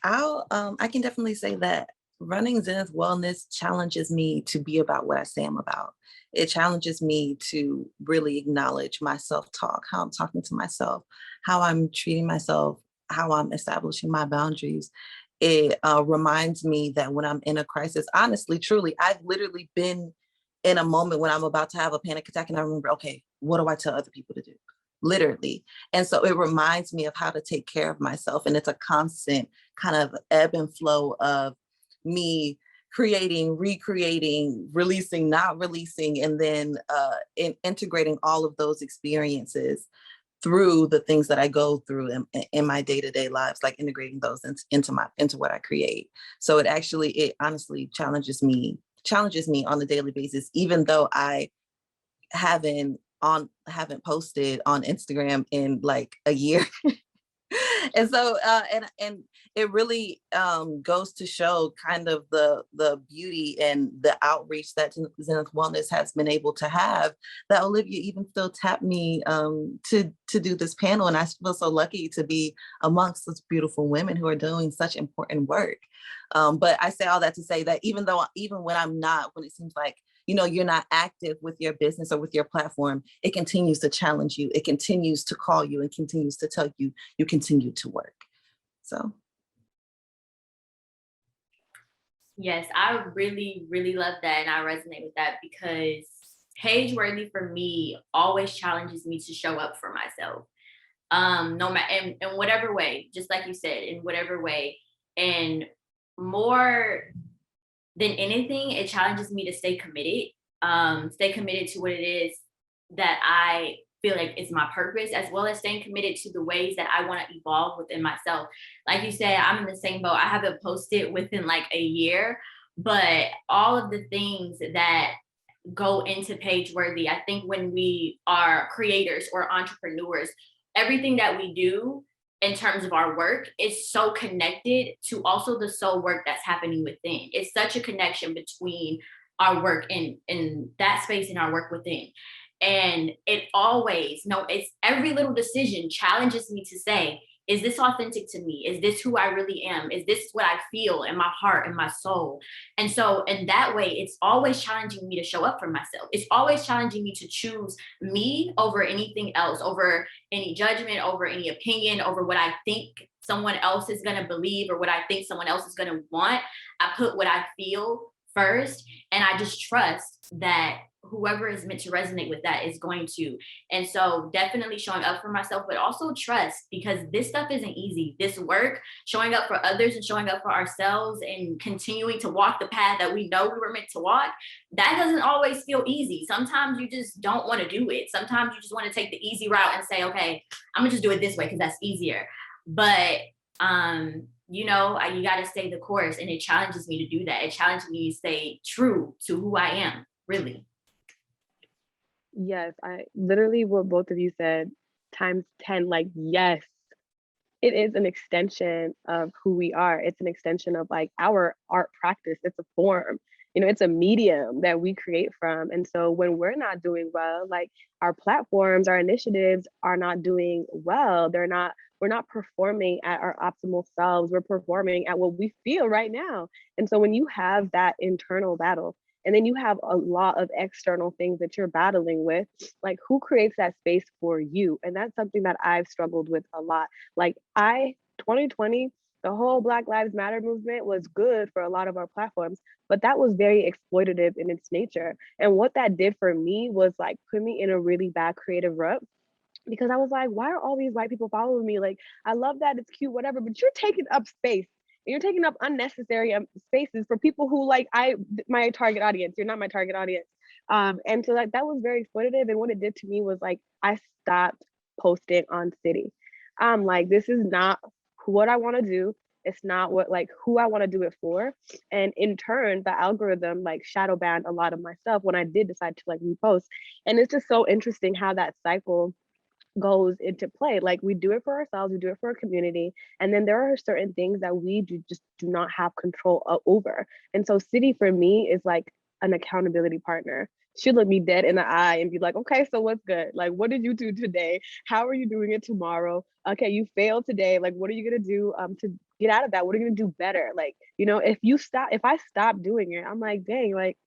I can definitely say that running Zenith Wellness challenges me to be about what I say I'm about. It challenges me to really acknowledge my self-talk, how I'm talking to myself, how I'm treating myself, how I'm establishing my boundaries. It reminds me that when I'm in a crisis, honestly, truly, I've literally been in a moment when I'm about to have a panic attack and I remember, okay, what do I tell other people to do? Literally. And so it reminds me of how to take care of myself. And it's a constant kind of ebb and flow of me creating, recreating, releasing, not releasing, and then integrating all of those experiences through the things that I go through in my day-to-day lives, like integrating those into what I create. So it honestly challenges me on a daily basis, even though I haven't posted on Instagram in like a year. And so and it really goes to show kind of the beauty and the outreach that Zenith Wellness has been able to have, that Olivia even still tapped me to do this panel. And I feel so lucky to be amongst such beautiful women who are doing such important work. But I say all that to say that even when it seems like, you know, you're not active with your business or with your platform, it continues to challenge you. It continues to call you and continues to tell you, you continue to work. So. Yes, I really, really love that. And I resonate with that because PageWorthy for me always challenges me to show up for myself. No matter in whatever way, just like you said, in whatever way. And more than anything, it challenges me to stay committed to what it is that I feel like is my purpose, as well as staying committed to the ways that I want to evolve within myself. Like you said, I'm in the same boat. I haven't posted within like a year, but all of the things that go into PageWorthy, I think when we are creators or entrepreneurs, everything that we do in terms of our work is so connected to also the soul work that's happening within. It's such a connection between our work in that space and our work within. And it's every little decision challenges me to say, is this authentic to me? Is this who I really am? Is this what I feel in my heart and my soul? And so in that way, it's always challenging me to show up for myself. It's always challenging me to choose me over anything else, over any judgment, over any opinion, over what I think someone else is going to believe or what I think someone else is going to want. I put what I feel first, and I just trust that whoever is meant to resonate with that is going to. And so definitely showing up for myself, but also trust, because this stuff isn't easy. This work, showing up for others and showing up for ourselves and continuing to walk the path that we know we were meant to walk, that doesn't always feel easy. Sometimes you just don't want to do it. Sometimes you just want to take the easy route and say, okay, I'm gonna just do it this way because that's easier. But you got to stay the course, and it challenges me to do that. It challenges me to stay true to who I am, really. Yes, I literally what both of you said times 10, like, yes, it is an extension of who we are. It's an extension of like our art practice. It's a form, it's a medium that we create from. And so when we're not doing well, like our platforms, our initiatives are not doing well. We're not performing at our optimal selves. We're performing at what we feel right now. And so when you have that internal battle, and then you have a lot of external things that you're battling with, like who creates that space for you? And that's something that I've struggled with a lot. Like 2020, the whole Black Lives Matter movement was good for a lot of our platforms, but that was very exploitative in its nature. And what that did for me was like put me in a really bad creative rut, because I was like, why are all these white people following me? Like, I love that, it's cute, whatever, but you're taking up space. And you're taking up unnecessary spaces for people who like my target audience. You're not my target audience. And so like that was very exploitative. And what it did to me was like I stopped posting on City. Like, this is not what I want to do. It's not what like who I want to do it for. And in turn, the algorithm like shadow banned a lot of my stuff when I did decide to like repost. And it's just so interesting how that cycle goes into play. Like, we do it for ourselves, we do it for our community, and then there are certain things that we just do not have control over. And so City for me is like an accountability partner. She'll look me dead in the eye and be like, okay, so what's good? Like, what did you do today? How are you doing it tomorrow? Okay, you failed today. Like, what are you gonna do to get out of that? What are you gonna do better? Like, if I stop doing it, I'm like, dang, like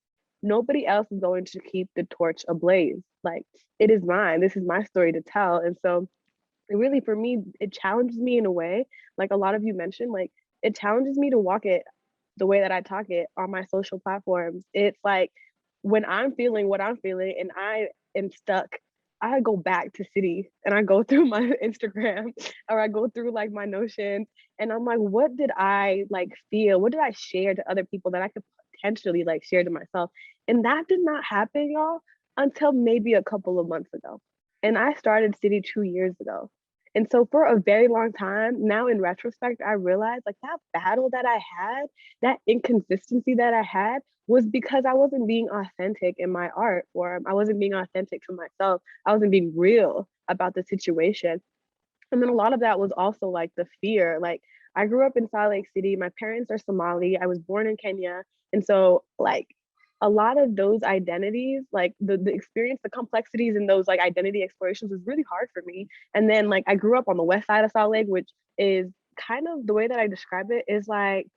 nobody else is going to keep the torch ablaze. Like, it is mine. This is my story to tell. And so it really, for me, it challenges me in a way, like a lot of you mentioned, like it challenges me to walk it the way that I talk it on my social platforms. It's like when I'm feeling what I'm feeling and I am stuck, I go back to City and I go through my Instagram or I go through like my Notion and I'm like, what did I like feel? What did I share to other people that I could potentially like share to myself? And that did not happen, y'all, until maybe a couple of months ago. And I started City 2 years ago. And so for a very long time, now in retrospect, I realized like that battle that I had, that inconsistency that I had was because I wasn't being authentic in my art form. I wasn't being authentic to myself. I wasn't being real about the situation. And then a lot of that was also like the fear. Like, I grew up in Salt Lake City. My parents are Somali. I was born in Kenya. And so like a lot of those identities, like the experience, the complexities in those like identity explorations was really hard for me. And then like I grew up on the west side of Salt Lake, which is kind of the way that I describe it is like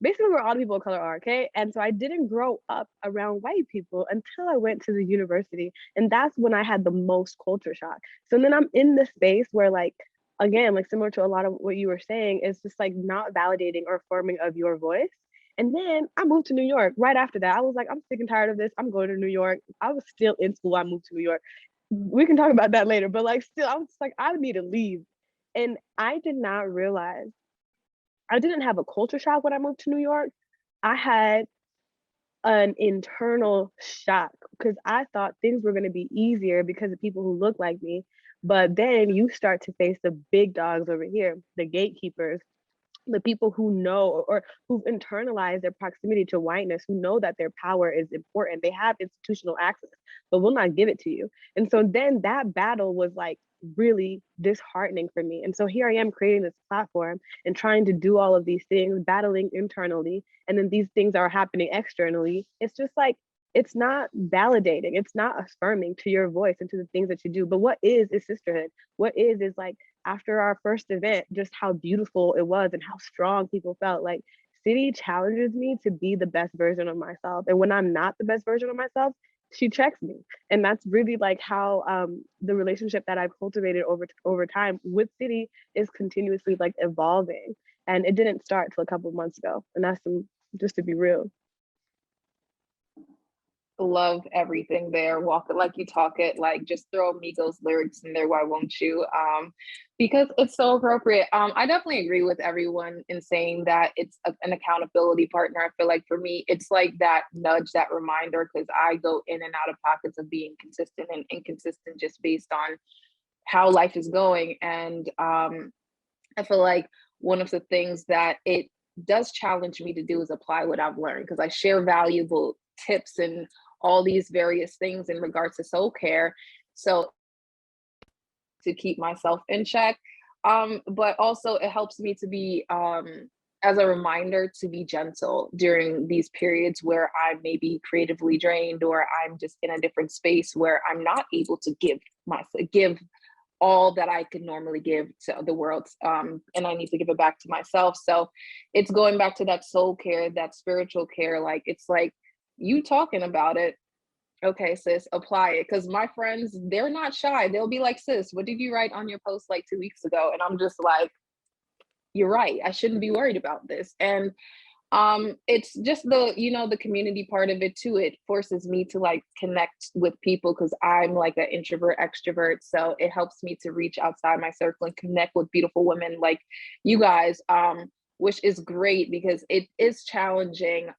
basically where all the people of color are, okay? And so I didn't grow up around white people until I went to the university. And that's when I had the most culture shock. So then I'm in this space where like, again, like similar to a lot of what you were saying, is just like not validating or affirming of your voice. And then I moved to New York right after that. I was like, I'm sick and tired of this. I'm going to New York. I was still in school. I moved to New York. We can talk about that later, but like still, I was like, I need to leave. And I did not realize I didn't have a culture shock when I moved to New York. I had an internal shock because I thought things were going to be easier because of people who look like me. But then you start to face the big dogs over here, the gatekeepers, the people who know or who've internalized their proximity to whiteness, who know that their power is important. They have institutional access, but will not give it to you. And so then that battle was like really disheartening for me. And so here I am creating this platform and trying to do all of these things, battling internally, and then these things are happening externally. It's just like, it's not validating, it's not affirming to your voice and to the things that you do. But what is sisterhood? What is like, after our first event, just how beautiful it was and how strong people felt. Like, City challenges me to be the best version of myself. And when I'm not the best version of myself, she checks me. And that's really like how the relationship that I've cultivated over time with City is continuously like evolving. And it didn't start till a couple of months ago. And that's just to be real. Love everything there. Walk it like you talk it. Like, just throw Migos lyrics in there, why won't you? Because it's so appropriate. I definitely agree with everyone in saying that it's an accountability partner. I feel like for me, it's like that nudge, that reminder, because I go in and out of pockets of being consistent and inconsistent just based on how life is going. And I feel like one of the things that it does challenge me to do is apply what I've learned, because I share valuable tips and all these various things in regards to soul care. So to keep myself in check. But also it helps me to be, as a reminder, to be gentle during these periods where I may be creatively drained, or I'm just in a different space where I'm not able to give all that I could normally give to the world. And I need to give it back to myself. So it's going back to that soul care, that spiritual care. Like, it's like, you talking about it. Okay, sis, apply it. Because my friends, they're not shy. They'll be like, sis, what did you write on your post like 2 weeks ago? And I'm just like, you're right. I shouldn't be worried about this. And it's just the community part of it too. It forces me to like connect with people, because I'm like an introvert extrovert. So it helps me to reach outside my circle and connect with beautiful women like you guys, which is great, because it is challenging,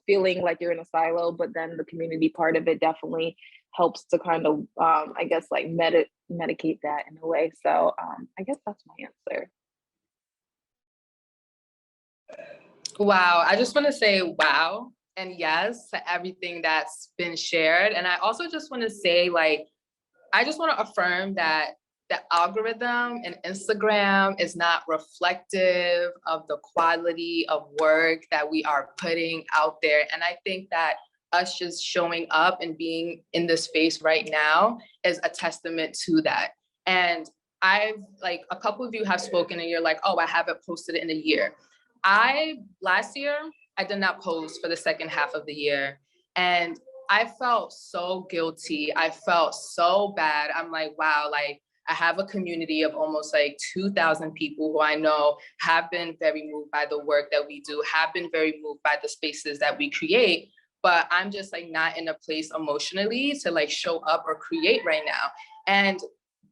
feeling like you're in a silo, but then the community part of it definitely helps to kind of, I guess, like medicate that in a way. So I guess that's my answer. Wow, I just want to say wow and yes to everything that's been shared. And I also just want to say, like, I just want to affirm that the algorithm and Instagram is not reflective of the quality of work that we are putting out there. And I think that us just showing up and being in this space right now is a testament to that. And I've, like, a couple of you have spoken and you're like, oh, I haven't posted in a year. Last year, I did not post for the second half of the year. And I felt so guilty. I felt so bad. I'm like, wow, like, I have a community of almost like 2,000 people who I know have been very moved by the work that we do, have been very moved by the spaces that we create, but I'm just like not in a place emotionally to like show up or create right now. And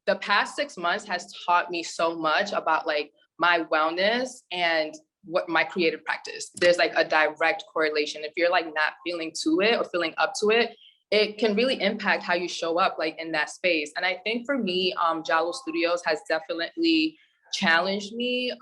the past 6 months has taught me so much about like my wellness and what my creative practice. There's like a direct correlation. If you're like not feeling to it or feeling up to it, it can really impact how you show up like in that space. And I think for me, Jalo Studios has definitely challenged me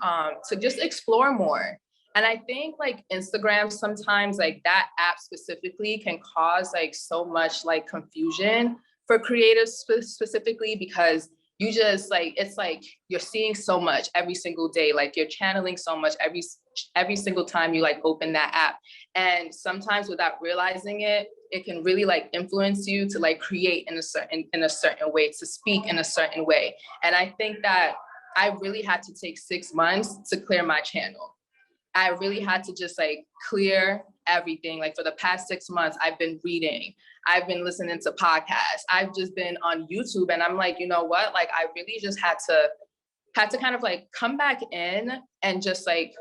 to just explore more. And I think like Instagram sometimes, like that app specifically, can cause like so much like confusion for creatives specifically, because you just like, it's like you're seeing so much every single day, like you're channeling so much every single time you like open that app. And sometimes without realizing it, it can really like influence you to like create in a certain way, to speak in a certain way. And I think that I really had to take 6 months to clear my channel. I really had to just like clear everything. Like for the past 6 months, I've been reading, I've been listening to podcasts, I've just been on YouTube, and I'm like, you know what? Like I really just had to kind of like come back in and just like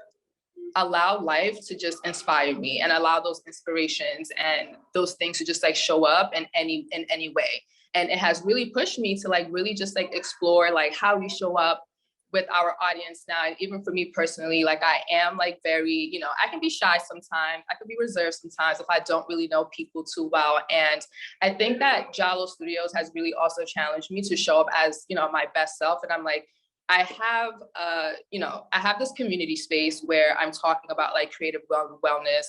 allow life to just inspire me and allow those inspirations and those things to just like show up in any way. And it has really pushed me to like really just like explore like how we show up with our audience now. And even for me personally, like I am like very, I can be shy sometimes, I can be reserved sometimes if I don't really know people too well. And I think that Jalo Studios has really also challenged me to show up as, my best self. And I'm like, I have this community space where I'm talking about like creative wellness.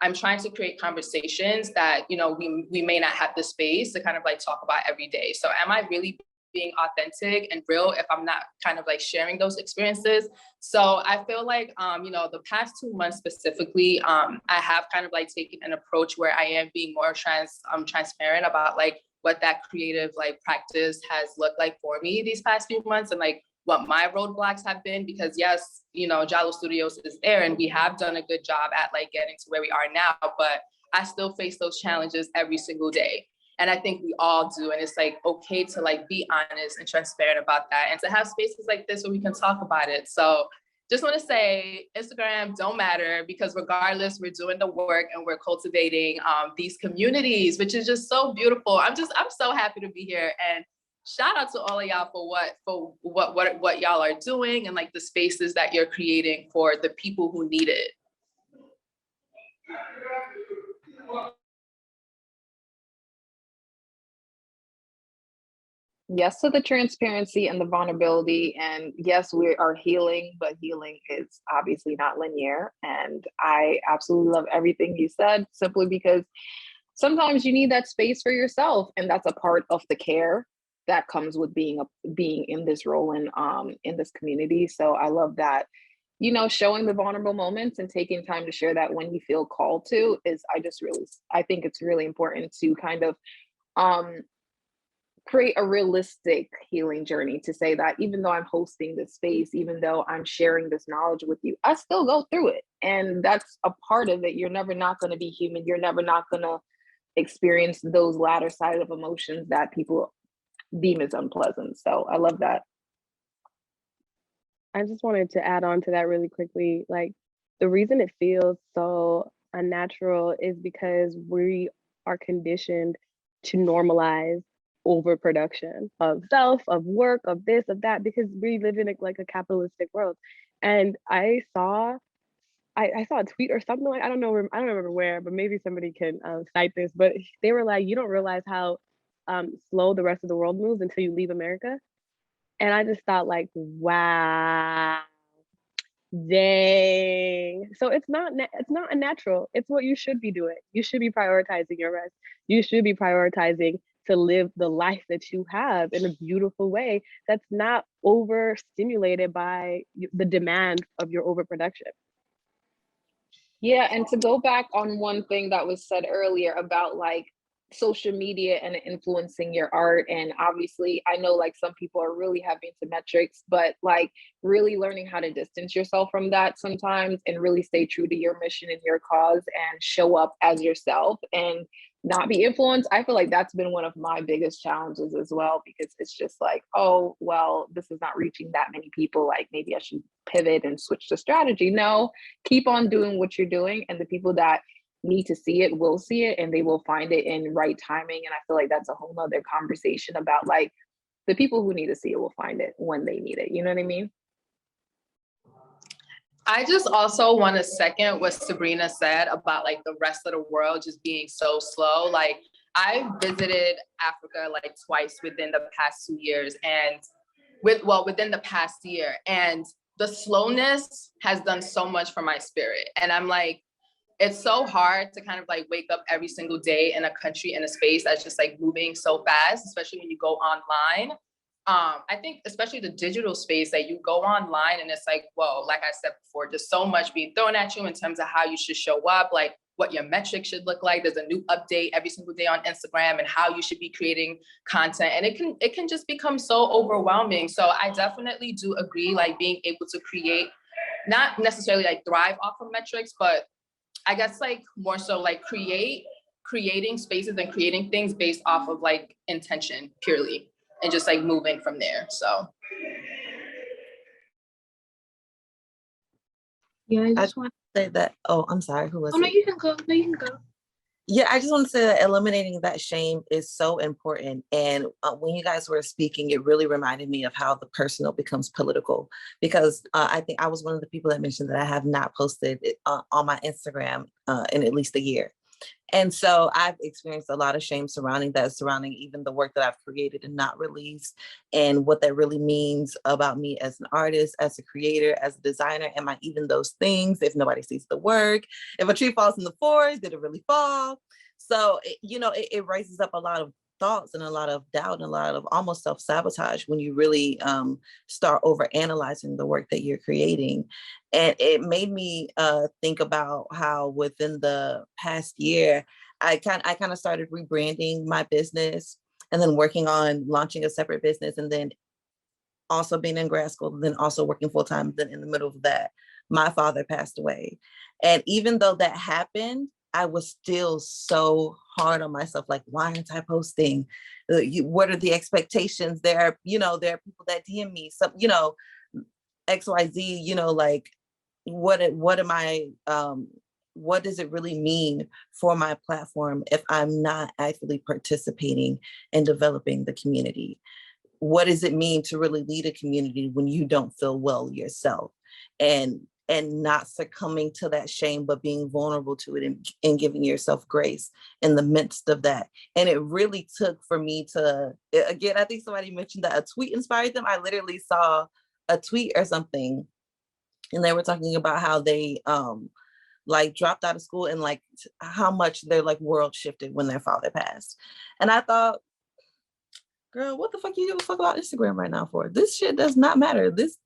I'm trying to create conversations that, we may not have the space to kind of like talk about every day. So am I really being authentic and real if I'm not kind of like sharing those experiences? So I feel like, the past 2 months specifically, I have kind of like taken an approach where I am being more transparent about like what that creative like practice has looked like for me these past few months, and like what my roadblocks have been, because yes, Jalo Studios is there and we have done a good job at like getting to where we are now, but I still face those challenges every single day. And I think we all do. And it's like, okay to like be honest and transparent about that, and to have spaces like this where we can talk about it. So just want to say Instagram don't matter, because regardless, we're doing the work and we're cultivating these communities, which is just so beautiful. I'm so happy to be here, and shout out to all of y'all for what y'all are doing and like the spaces that you're creating for the people who need it. Yes to the transparency and the vulnerability. And yes, we are healing, but healing is obviously not linear. And I absolutely love everything you said, simply because sometimes you need that space for yourself, and that's a part of the care that comes with being in this role in this community. So I love that, you know, showing the vulnerable moments and taking time to share that when you feel called to is, I think it's really important to kind of create a realistic healing journey, to say that even though I'm hosting this space, even though I'm sharing this knowledge with you, I still go through it. And that's a part of it. You're never not going to be human. You're never not going to experience those latter side of emotions that people deem as unpleasant. So I love that. I just wanted to add on to that really quickly. Like, the reason it feels so unnatural is because we are conditioned to normalize overproduction of self, of work, of this, of that, because we live in like a capitalistic world. And I saw a tweet or something, like, I don't remember where, but maybe somebody can cite this, but they were like, you don't realize how slow the rest of the world moves until you leave America. And I just thought, like, wow, dang. So it's not unnatural. It's what you should be doing. You should be prioritizing your rest. You should be prioritizing to live the life that you have in a beautiful way that's not overstimulated by the demand of your overproduction. Yeah, and to go back on one thing that was said earlier about like social media and influencing your art, and obviously I know like some people are really heavy into metrics, but like really learning how to distance yourself from that sometimes and really stay true to your mission and your cause and show up as yourself and not be influenced. I feel like that's been one of my biggest challenges as well, because it's just like, oh, well, this is not reaching that many people. Like maybe I should pivot and switch the strategy. No, keep on doing what you're doing. And the people that need to see it will see it, and they will find it in right timing. And I feel like that's a whole nother conversation about like the people who need to see it will find it when they need it. You know what I mean? I just also want to second what Sabrina said about like the rest of the world just being so slow. Like I visited Africa like twice within the past 2 years, and within the past year, and the slowness has done so much for my spirit. And I'm like, it's so hard to kind of like wake up every single day in a country, in a space that's just like moving so fast, especially when you go online. I think especially the digital space, that you go online and it's like, whoa, like I said before, just so much being thrown at you in terms of how you should show up, like what your metrics should look like. There's a new update every single day on Instagram and how you should be creating content. And it can just become so overwhelming. So I definitely do agree, like being able to create, not necessarily like thrive off of metrics, but I guess like more so like creating spaces and creating things based off of like intention purely, and just like moving from there. So Yeah, I I just just want. say that, oh, I'm sorry, who was Oh no, it? you can go. No, you can go. Yeah, I just want to say that eliminating that shame is so important. And when you guys were speaking, it really reminded me of how the personal becomes political. Because I think I was one of the people that mentioned that I have not posted it, on my Instagram in at least a year. And so I've experienced a lot of shame surrounding that, surrounding even the work that I've created and not released, and what that really means about me as an artist, as a creator, as a designer. Am I even those things if nobody sees the work? If a tree falls in the forest, did it really fall? So, it raises up a lot of thoughts and a lot of doubt and a lot of almost self-sabotage when you really start over analyzing the work that you're creating. And it made me think about how within the past year, I kind of started rebranding my business, and then working on launching a separate business, and then also being in grad school, then also working full time. Then in the middle of that, my father passed away. And even though that happened, I was still so hard on myself. Like, why aren't I posting? What are the expectations? There are people that DM me, some, XYZ, like, what am I, what does it really mean for my platform if I'm not actively participating in developing the community? What does it mean to really lead a community when you don't feel well yourself? And not succumbing to that shame, but being vulnerable to it, and giving yourself grace in the midst of that. And it really took for me to, again, I think somebody mentioned that a tweet inspired them. I literally saw a tweet or something, and they were talking about how they like dropped out of school and like how much their like world shifted when their father passed. And I thought, girl, what the fuck you give a fuck about Instagram right now for? This shit does not matter. This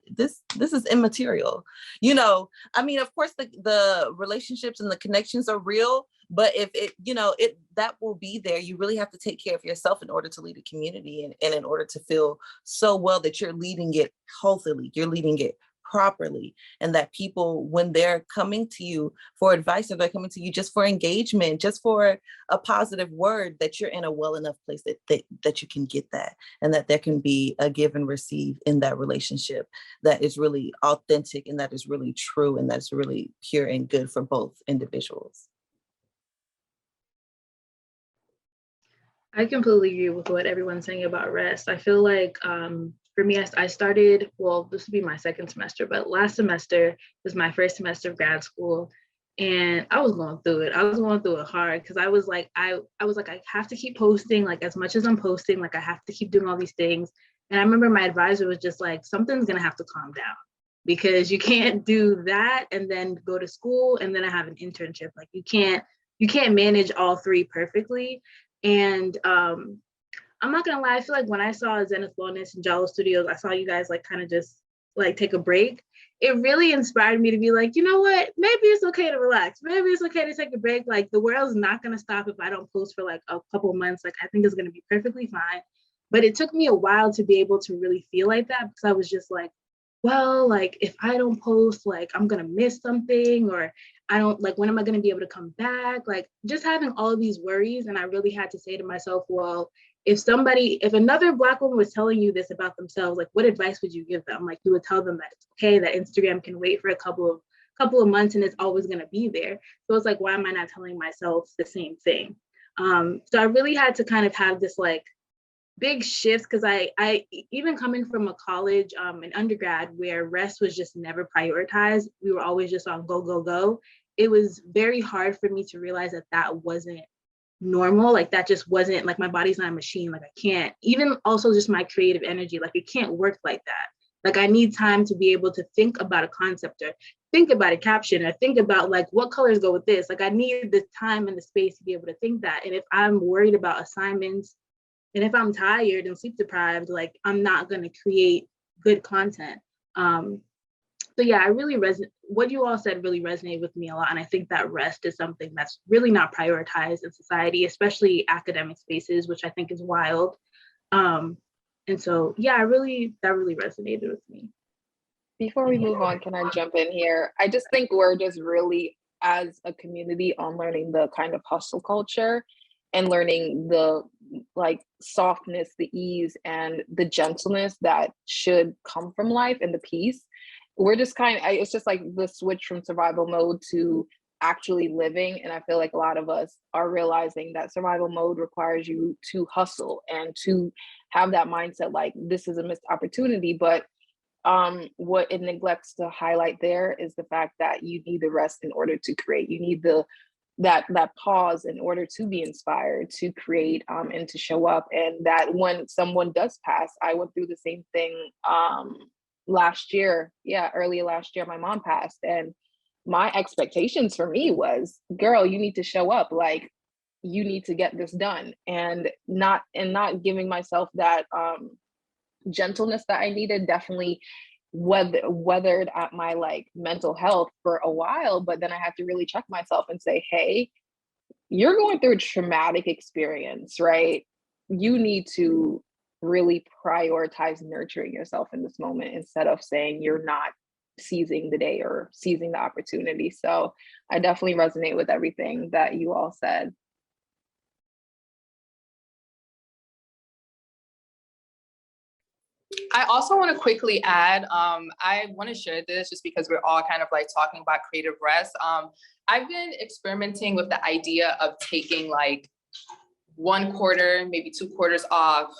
is immaterial. You know, I mean, of course the relationships and the connections are real, but if it, you know, that will be there. You really have to take care of yourself in order to lead a community and in order to feel so well that you're leading it healthily, you're leading it properly, and that people, when they're coming to you for advice, or they're coming to you just for engagement, just for a positive word, that you're in a well enough place that you can get that, and that there can be a give and receive in that relationship that is really authentic, and that is really true, and that's really pure and good for both individuals. I completely agree with what everyone's saying about rest. I feel like for me, I started, well, this would be my second semester, but last semester was my first semester of grad school. And I was going through it. I was going through it hard because I was like, I have to keep posting, like as much as I'm posting, like I have to keep doing all these things. And I remember my advisor was just like, something's gonna have to calm down, because you can't do that and then go to school and then I have an internship. Like you can't manage all three perfectly. And I'm not gonna lie, I feel like when I saw Zenith Wellness and Jalo Studios, I saw you guys like kind of just like take a break. It really inspired me to be like, you know what, maybe it's okay to relax. Maybe it's okay to take a break. Like the world's not gonna stop if I don't post for like a couple months. Like I think it's gonna be perfectly fine. But it took me a while to be able to really feel like that, because I was just like, well, like if I don't post, like I'm gonna miss something, or I don't, like, when am I gonna be able to come back? Like just having all of these worries. And I really had to say to myself, well, if another Black woman was telling you this about themselves, like what advice would you give them? Like you would tell them that it's okay, that Instagram can wait for a couple of months and it's always gonna be there. So it's like, why am I not telling myself the same thing? So I really had to kind of have this like big shifts, because I even coming from a college, an undergrad, where rest was just never prioritized. We were always just on go, go, go. It was very hard for me to realize that that wasn't normal. Like that just wasn't, like my body's not a machine. Like I can't, even also just my creative energy, like it can't work like that. Like I need time to be able to think about a concept, or think about a caption, or think about like what colors go with this. Like I need the time and the space to be able to think that. And if I'm worried about assignments, and if I'm tired and sleep deprived, like I'm not going to create good content. So yeah, I really what you all said really resonated with me a lot. And I think that rest is something that's really not prioritized in society, especially academic spaces, which I think is wild. And so yeah, that really resonated with me. Before we move on, can I jump in here? I just think we're just really, as a community, on learning the kind of hustle culture and learning the like softness, the ease, and the gentleness that should come from life, and the peace. We're just it's just like the switch from survival mode to actually living. And I feel like a lot of us are realizing that survival mode requires you to hustle and to have that mindset like this is a missed opportunity. But what it neglects to highlight there is the fact that you need the rest in order to create. You need that pause in order to be inspired, to create, and to show up. And that when someone does pass, I went through the same thing last year. Yeah, early last year, my mom passed, and my expectations for me was, girl, you need to show up. Like you need to get this done, and not giving myself that gentleness that I needed. Definitely weathered at my like mental health for a while, but then I had to really check myself and say, hey, you're going through a traumatic experience, right? You need to really prioritize nurturing yourself in this moment, instead of saying you're not seizing the day or seizing the opportunity. So I definitely resonate with everything that you all said. I also want to quickly add, I want to share this just because we're all kind of like talking about creative rest. I've been experimenting with the idea of taking like 1 quarter, maybe 2 quarters off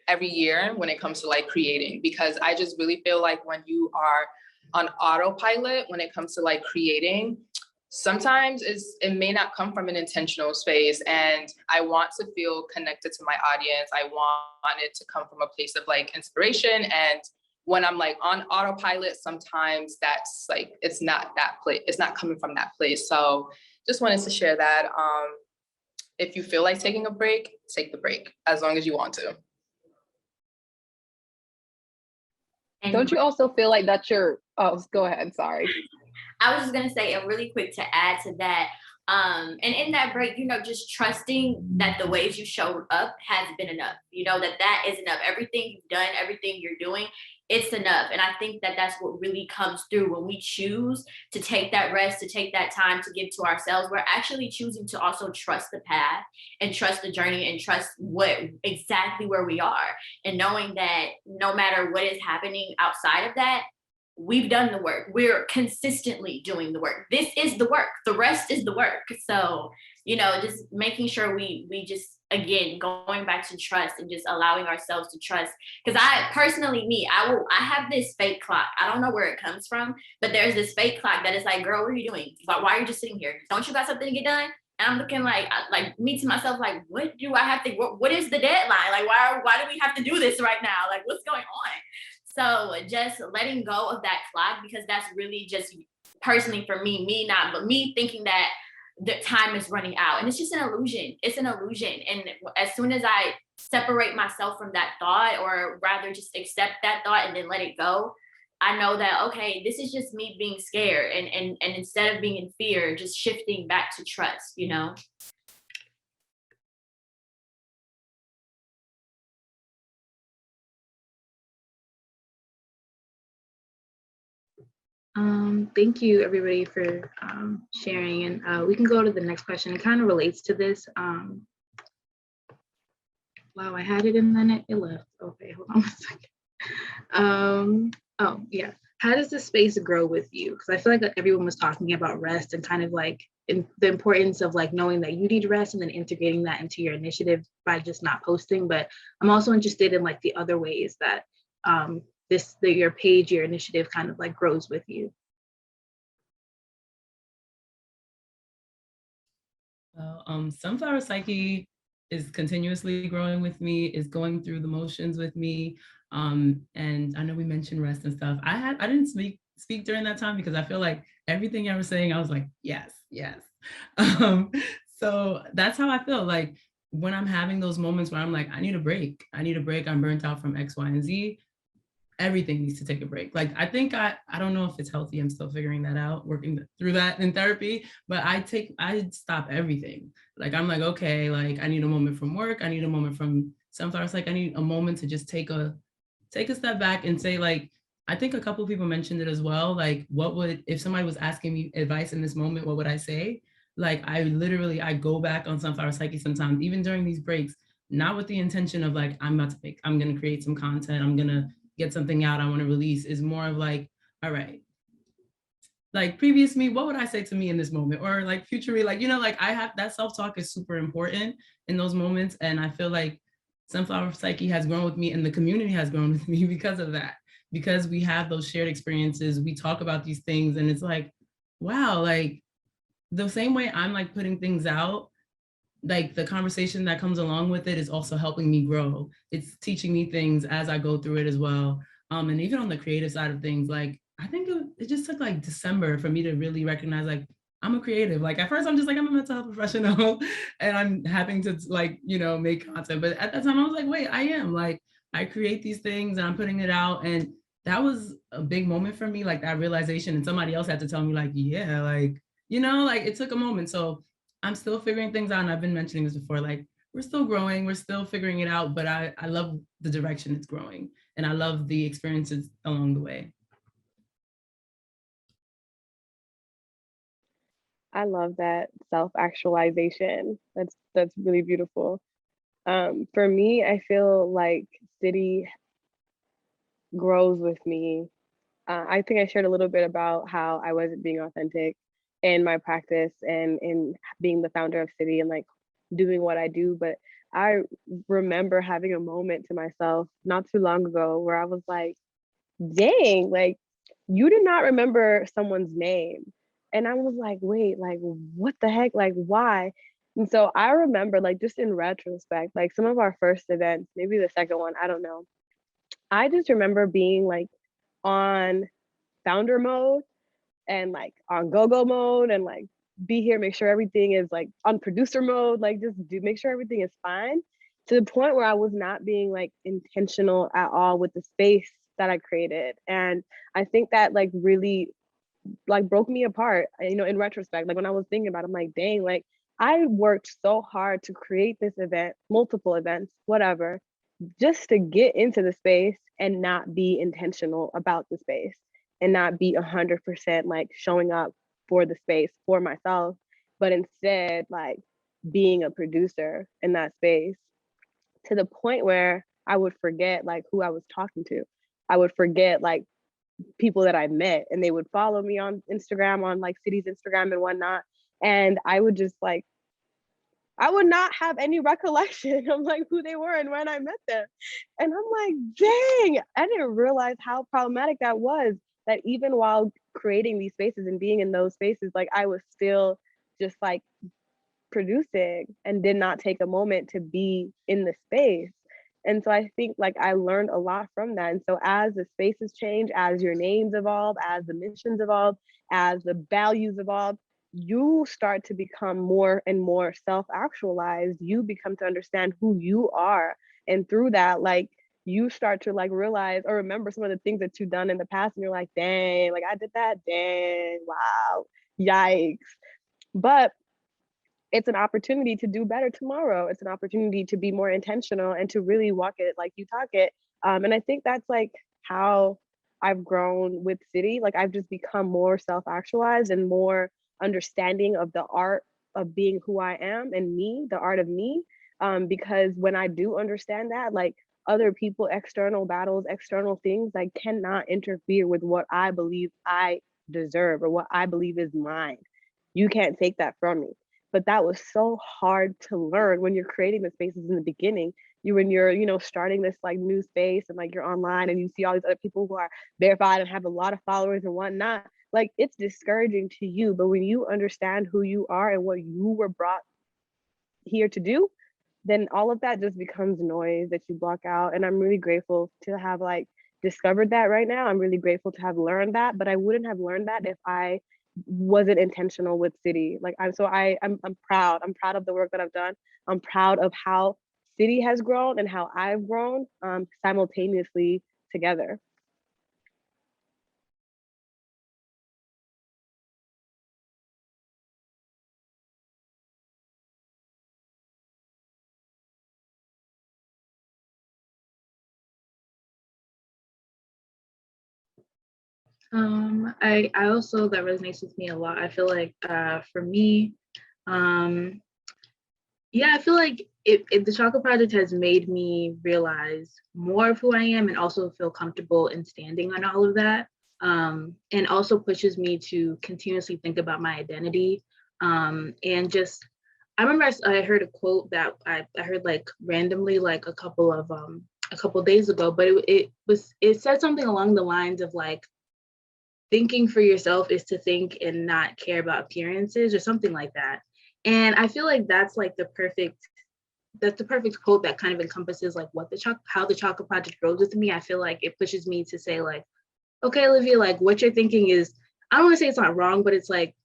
every year when it comes to like creating, because I just really feel like when you are on autopilot, when it comes to like creating, sometimes it may not come from an intentional space, and I want to feel connected to my audience. I want it to come from a place of like inspiration and when I'm like on autopilot, sometimes that's like, it's not that place, it's not coming from that place. So just wanted to share that. If you feel like taking a break, take the break as long as you want to. And Don't you also feel like that's your, oh, go ahead, sorry. I was just gonna say, and really quick to add to that, and in that break, you know, just trusting that the ways you showed up has been enough. You know, that is enough. Everything you've done, everything you're doing, it's enough. And I think that that's what really comes through when we choose to take that rest, to take that time to give to ourselves. We're actually choosing to also trust the path and trust the journey and trust what exactly where we are, and knowing that no matter what is happening outside of that, we've done the work. We're consistently doing the work. This is the work. The rest is the work. So, you know, just making sure we just, again, going back to trust and just allowing ourselves to trust. Because I personally, I have this fake clock. I don't know where it comes from, but there's this fake clock that is like, girl, what are you doing? Why are you just sitting here? Don't you got something to get done? And I'm looking like me to myself, like, what do I have to, what is the deadline? Like, why do we have to do this right now? Like, what's going on? So just letting go of that clock, because that's really just personally for me thinking that the time is running out, and it's just an illusion. It's an illusion. And as soon as I separate myself from that thought, or rather just accept that thought and then let it go, I know that, okay, this is just me being scared. And instead of being in fear, just shifting back to trust, you know? Thank you, everybody, for sharing. And we can go to the next question. It kind of relates to this. Wow, I had it and then it left. Okay, hold on a second. Oh, yeah. How does the space grow with you? Because I feel like everyone was talking about rest and kind of like the importance of like knowing that you need rest and then integrating that into your initiative by just not posting. But I'm also interested in like the other ways that your page, your initiative kind of like grows with you. Well, Sunflower Psyche is continuously growing with me, is going through the motions with me. And I know we mentioned rest and stuff. I didn't speak during that time because I feel like everything I was saying, I was like, yes. So that's how I feel. Like when I'm having those moments where I'm like, I need a break. I'm burnt out from X, Y, and Z. Everything needs to take a break. Like, I think I don't know if it's healthy. I'm still figuring that out, working through that in therapy, but I stop everything. Like, I'm like, okay, like I need a moment from work. I need a moment from Sunflower. It's like, I need a moment to just take a step back and say, like, I think a couple of people mentioned it as well. Like, if somebody was asking me advice in this moment, what would I say? Like, I go back on Sunflower Psyche sometimes, even during these breaks, not with the intention of like, I'm going to create some content. I'm going to get something out I want to release. Is more of like, all right, like previous me, what would I say to me in this moment? Or like future me, like, you know, like I have that self-talk is super important in those moments. And I feel like Sunflower Psyche has grown with me and the community has grown with me because of that, because we have those shared experiences. We talk about these things and it's like, wow, like the same way I'm like putting things out, like the conversation that comes along with it is also helping me grow. It's teaching me things as I go through it as well. And even on the creative side of things, like I think it just took like December for me to really recognize like I'm a creative. Like at first I'm just like, I'm a mental health professional and I'm having to like, you know, make content. But at that time I was like, wait, I am like, I create these things and I'm putting it out. And that was a big moment for me, like that realization. And somebody else had to tell me like, yeah, like, you know, like it took a moment. So I'm still figuring things out. And I've been mentioning this before, like we're still growing, we're still figuring it out, but I love the direction it's growing. And I love the experiences along the way. I love that self-actualization. That's really beautiful. For me, I feel like City grows with me. I think I shared a little bit about how I wasn't being authentic in my practice and in being the founder of City and like doing what I do. But I remember having a moment to myself not too long ago where I was like, dang, like you did not remember someone's name. And I was like, wait, like what the heck? Like why? And so I remember like just in retrospect, like some of our first events, maybe the second one, I don't know. I just remember being like on founder mode and like on go-go mode and like be here, make sure everything is like on producer mode, like just make sure everything is fine, to the point where I was not being like intentional at all with the space that I created. And I think that like really like broke me apart, you know, in retrospect. Like when I was thinking about it, I'm like, dang, like I worked so hard to create this event, multiple events, whatever, just to get into the space and not be intentional about the space and not be 100% like showing up for the space for myself, but instead like being a producer in that space, to the point where I would forget like who I was talking to. I would forget like people that I met, and they would follow me on Instagram, on like City's Instagram and whatnot. And I would just like, I would not have any recollection of like who they were and when I met them. And I'm like, dang, I didn't realize how problematic that was. That even while creating these spaces and being in those spaces, like I was still just like producing and did not take a moment to be in the space. And so I think like I learned a lot from that. And so as the spaces change, as your names evolve, as the missions evolve, as the values evolve, you start to become more and more self-actualized. You become to understand who you are. And through that, like you start to like realize or remember some of the things that you've done in the past. And you're like, dang, like I did that, dang, wow, yikes. But it's an opportunity to do better tomorrow. It's an opportunity to be more intentional and to really walk it like you talk it. And I think that's like how I've grown with City. Like I've just become more self-actualized and more understanding of the art of being who I am and me, the art of me. Because when I do understand that, like other people, external battles, external things, like cannot interfere with what I believe I deserve or what I believe is mine. You can't take that from me. But that was so hard to learn when you're creating the spaces in the beginning. When you're, you know, starting this like new space and like you're online and you see all these other people who are verified and have a lot of followers and whatnot, like it's discouraging to you. But when you understand who you are and what you were brought here to do, then all of that just becomes noise that you block out. And I'm really grateful to have like discovered that right now. I'm really grateful to have learned that, but I wouldn't have learned that if I wasn't intentional with City. Like I'm proud. I'm proud of the work that I've done. I'm proud of how City has grown and how I've grown simultaneously together. I also, that resonates with me a lot. I feel like for me, yeah, I feel like the Chocolate Project has made me realize more of who I am and also feel comfortable in standing on all of that. And also pushes me to continuously think about my identity. And just, I remember I heard a quote that I heard like randomly like a couple days ago, but it said something along the lines of like, thinking for yourself is to think and not care about appearances or something like that. And I feel like that's the perfect quote that kind of encompasses like how the Chocolate Project grows with me. I feel like it pushes me to say like, okay, Olivia, like what you're thinking is, I don't want to say it's not wrong, but it's like,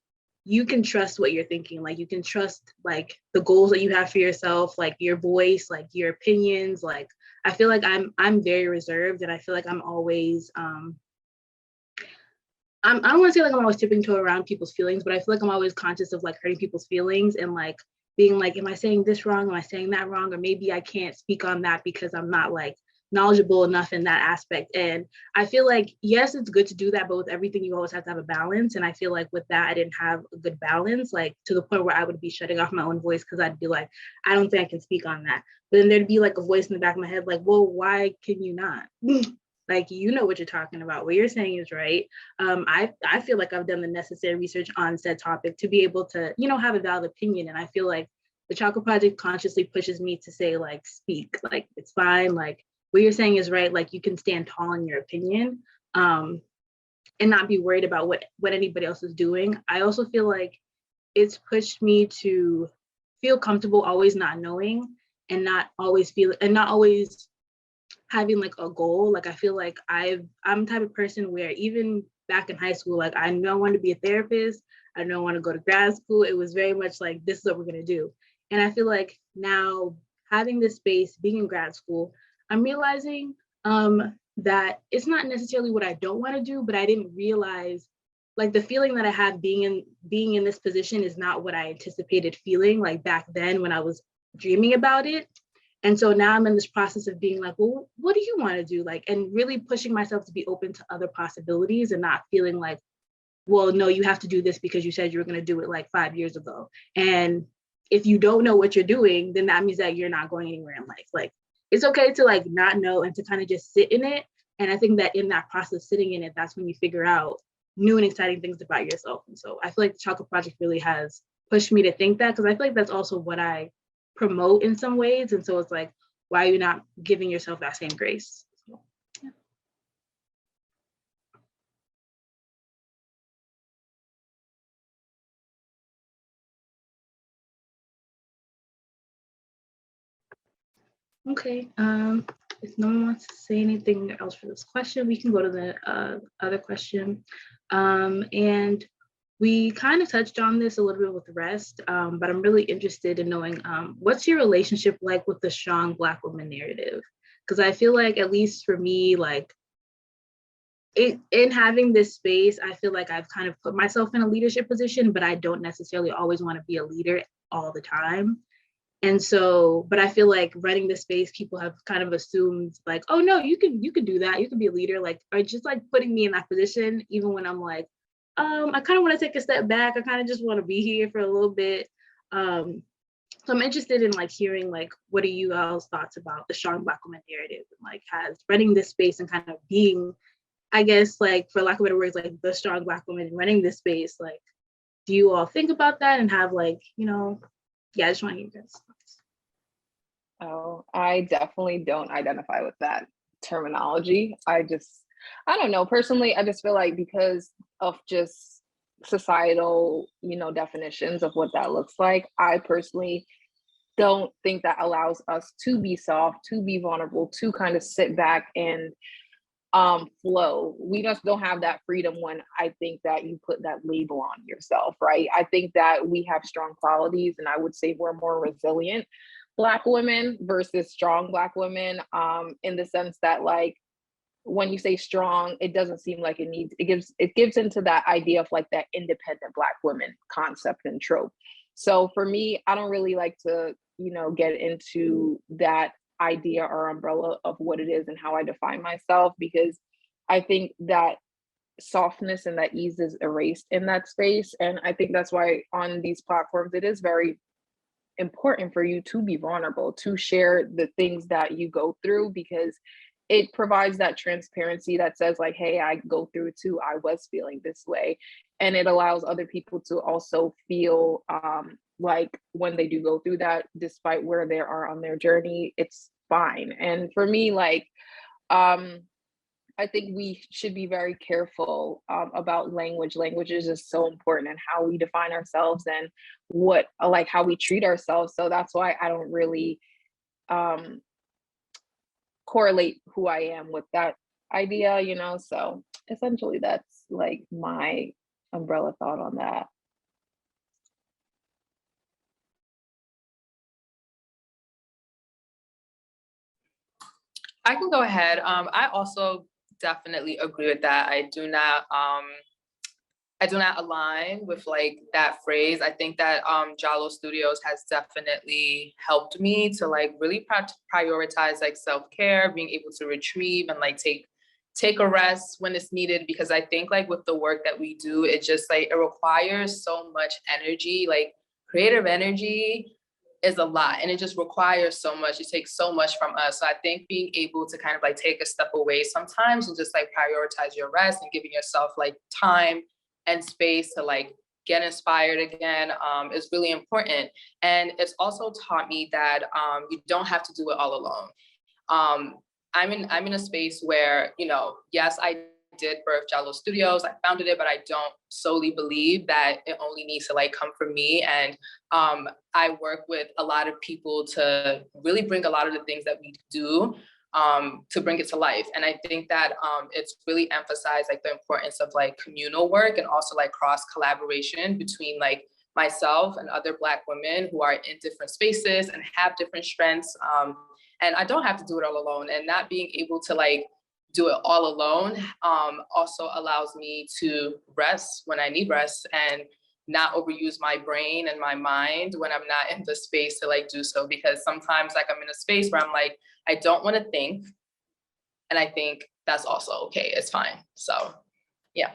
you can trust what you're thinking. Like you can trust like the goals that you have for yourself, like your voice, like your opinions. Like, I feel like I'm very reserved, and I feel like I'm always, I don't want to say like I'm always tiptoeing around people's feelings, but I feel like I'm always conscious of like hurting people's feelings and like being like, am I saying this wrong? Am I saying that wrong? Or maybe I can't speak on that because I'm not like knowledgeable enough in that aspect. And I feel like, yes, it's good to do that, but with everything, you always have to have a balance. And I feel like with that, I didn't have a good balance, like to the point where I would be shutting off my own voice because I'd be like, I don't think I can speak on that. But then there'd be like a voice in the back of my head, like, well, why can you not? Like, you know what you're talking about. What you're saying is right. I feel like I've done the necessary research on said topic to be able to, you know, have a valid opinion. And I feel like the Chocolate Project consciously pushes me to say, like, speak, like, it's fine. Like, what you're saying is right. Like, you can stand tall in your opinion and not be worried about what anybody else is doing. I also feel like it's pushed me to feel comfortable always not knowing and not always having like a goal. Like I feel like I'm the type of person where even back in high school, like I knew I wanted to be a therapist. I knew I want to go to grad school. It was very much like, this is what we're going to do. And I feel like now having this space, being in grad school, I'm realizing that it's not necessarily what I don't want to do, but I didn't realize like the feeling that I have being in this position is not what I anticipated feeling like back then when I was dreaming about it. And so now I'm in this process of being like, well, what do you want to do? Like, and really pushing myself to be open to other possibilities and not feeling like, well, no, you have to do this because you said you were going to do it like 5 years ago. And if you don't know what you're doing, then that means that you're not going anywhere in life. Like, it's okay to like not know and to kind of just sit in it. And I think that in that process, sitting in it, that's when you figure out new and exciting things about yourself. And so I feel like the Chocolate Project really has pushed me to think that, because I feel like that's also what I promote in some ways. And so it's like, why are you not giving yourself that same grace? So, yeah. Okay, if no one wants to say anything else for this question, we can go to the other question. And we kind of touched on this a little bit with the rest, but I'm really interested in knowing what's your relationship like with the strong Black woman narrative? Because I feel like, at least for me, like in having this space, I feel like I've kind of put myself in a leadership position, but I don't necessarily always want to be a leader all the time. And so, but I feel like running this space, people have kind of assumed like, oh no, you can do that. You can be a leader, like, or just like putting me in that position, even when I'm like, I kind of want to take a step back. I kind of just want to be here for a little bit. So I'm interested in like hearing like, what are you all's thoughts about the strong Black woman narrative, and like has running this space and kind of being, I guess, like, for lack of better words, like the strong Black woman running this space, like, do you all think about that and have like, you know, yeah, I just want to hear your guys' thoughts. Oh, I definitely don't identify with that terminology. I don't know. Personally, I just feel like because of just societal, definitions of what that looks like, I personally don't think that allows us to be soft, to be vulnerable, to kind of sit back and flow. We just don't have that freedom when I think that you put that label on yourself, right? I think that we have strong qualities, and I would say we're more resilient Black women versus strong Black women, in the sense that, like, when you say strong, it doesn't seem like it gives into that idea of like that independent Black women concept and trope. So for me, I don't really like to, get into that idea or umbrella of what it is and how I define myself, because I think that softness and that ease is erased in that space. And I think that's why on these platforms, it is very important for you to be vulnerable, to share the things that you go through, because it provides that transparency that says like, hey, I go through it too. I was feeling this way. And it allows other people to also feel like when they do go through that, despite where they are on their journey, it's fine. And for me, like, I think we should be very careful about language. Language is just so important, and how we define ourselves and how we treat ourselves. So that's why I don't really correlate who I am with that idea, so essentially that's like my umbrella thought on that. I can go ahead. I also definitely agree with that. I do not align with like that phrase. I think that Jalo Studios has definitely helped me to like really prioritize like self-care, being able to retrieve and like take a rest when it's needed, because I think like with the work that we do, it just like it requires so much energy. Like creative energy is a lot, and it just requires so much. It takes so much from us. So I think being able to kind of like take a step away sometimes and just like prioritize your rest and giving yourself like time and space to like get inspired again is really important. And it's also taught me that you don't have to do it all alone. I'm in a space where, yes, I did birth Jalo Studios, I founded it, but I don't solely believe that it only needs to like come from me. And I work with a lot of people to really bring a lot of the things that we do to bring it to life. And I think that it's really emphasized like the importance of like communal work and also like cross collaboration between like myself and other Black women who are in different spaces and have different strengths. And I don't have to do it all alone, and not being able to like do it all alone also allows me to rest when I need rest and not overuse my brain and my mind when I'm not in the space to like do so, because sometimes like I'm in a space where I'm like, I don't want to think. And I think that's also okay. It's fine. So, yeah.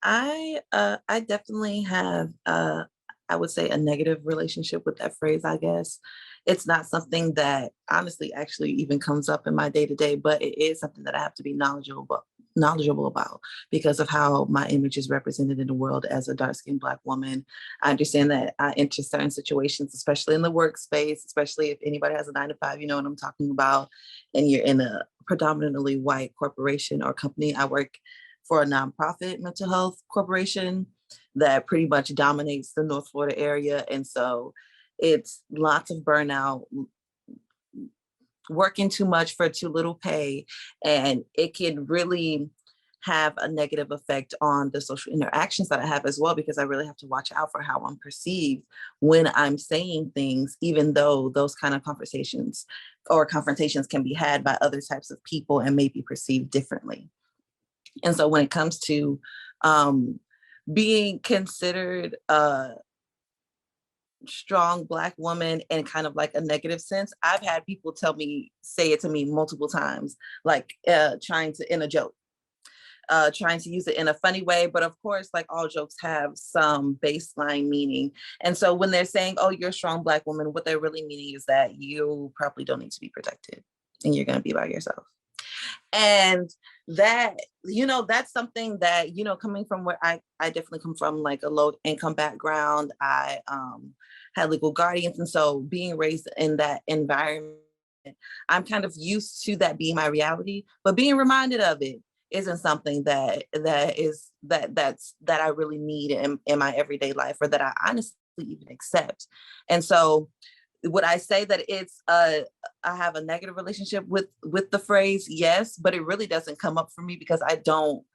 I definitely have I would say a negative relationship with that phrase, I guess. It's not something that honestly actually even comes up in my day-to-day, but it is something that I have to be knowledgeable about because of how my image is represented in the world as a dark-skinned Black woman. I understand that I enter certain situations, especially in the workspace, especially if anybody has a 9-to-5, you know what I'm talking about, and you're in a predominantly white corporation or company. I work for a nonprofit mental health corporation that pretty much dominates the North Florida area. And so it's lots of burnout, working too much for too little pay, and it can really have a negative effect on the social interactions that I have as well, because I really have to watch out for how I'm perceived when I'm saying things, even though those kind of conversations or confrontations can be had by other types of people and may be perceived differently. And so when it comes to being considered a strong Black woman in kind of like a negative sense, I've had people say it to me multiple times, like trying to, in a joke, trying to use it in a funny way. But of course, like all jokes have some baseline meaning. And so when they're saying, oh, you're a strong Black woman, what they're really meaning is that you probably don't need to be protected and you're going to be by yourself. And that, you know, that's something that, you know, coming from where I definitely come from, like a low income background. I had legal guardians. And so being raised in that environment, I'm kind of used to that being my reality, but being reminded of it isn't something that I really need in my everyday life, or that I honestly even accept. And so would I say that I have a negative relationship with the phrase? Yes, but it really doesn't come up for me because I don't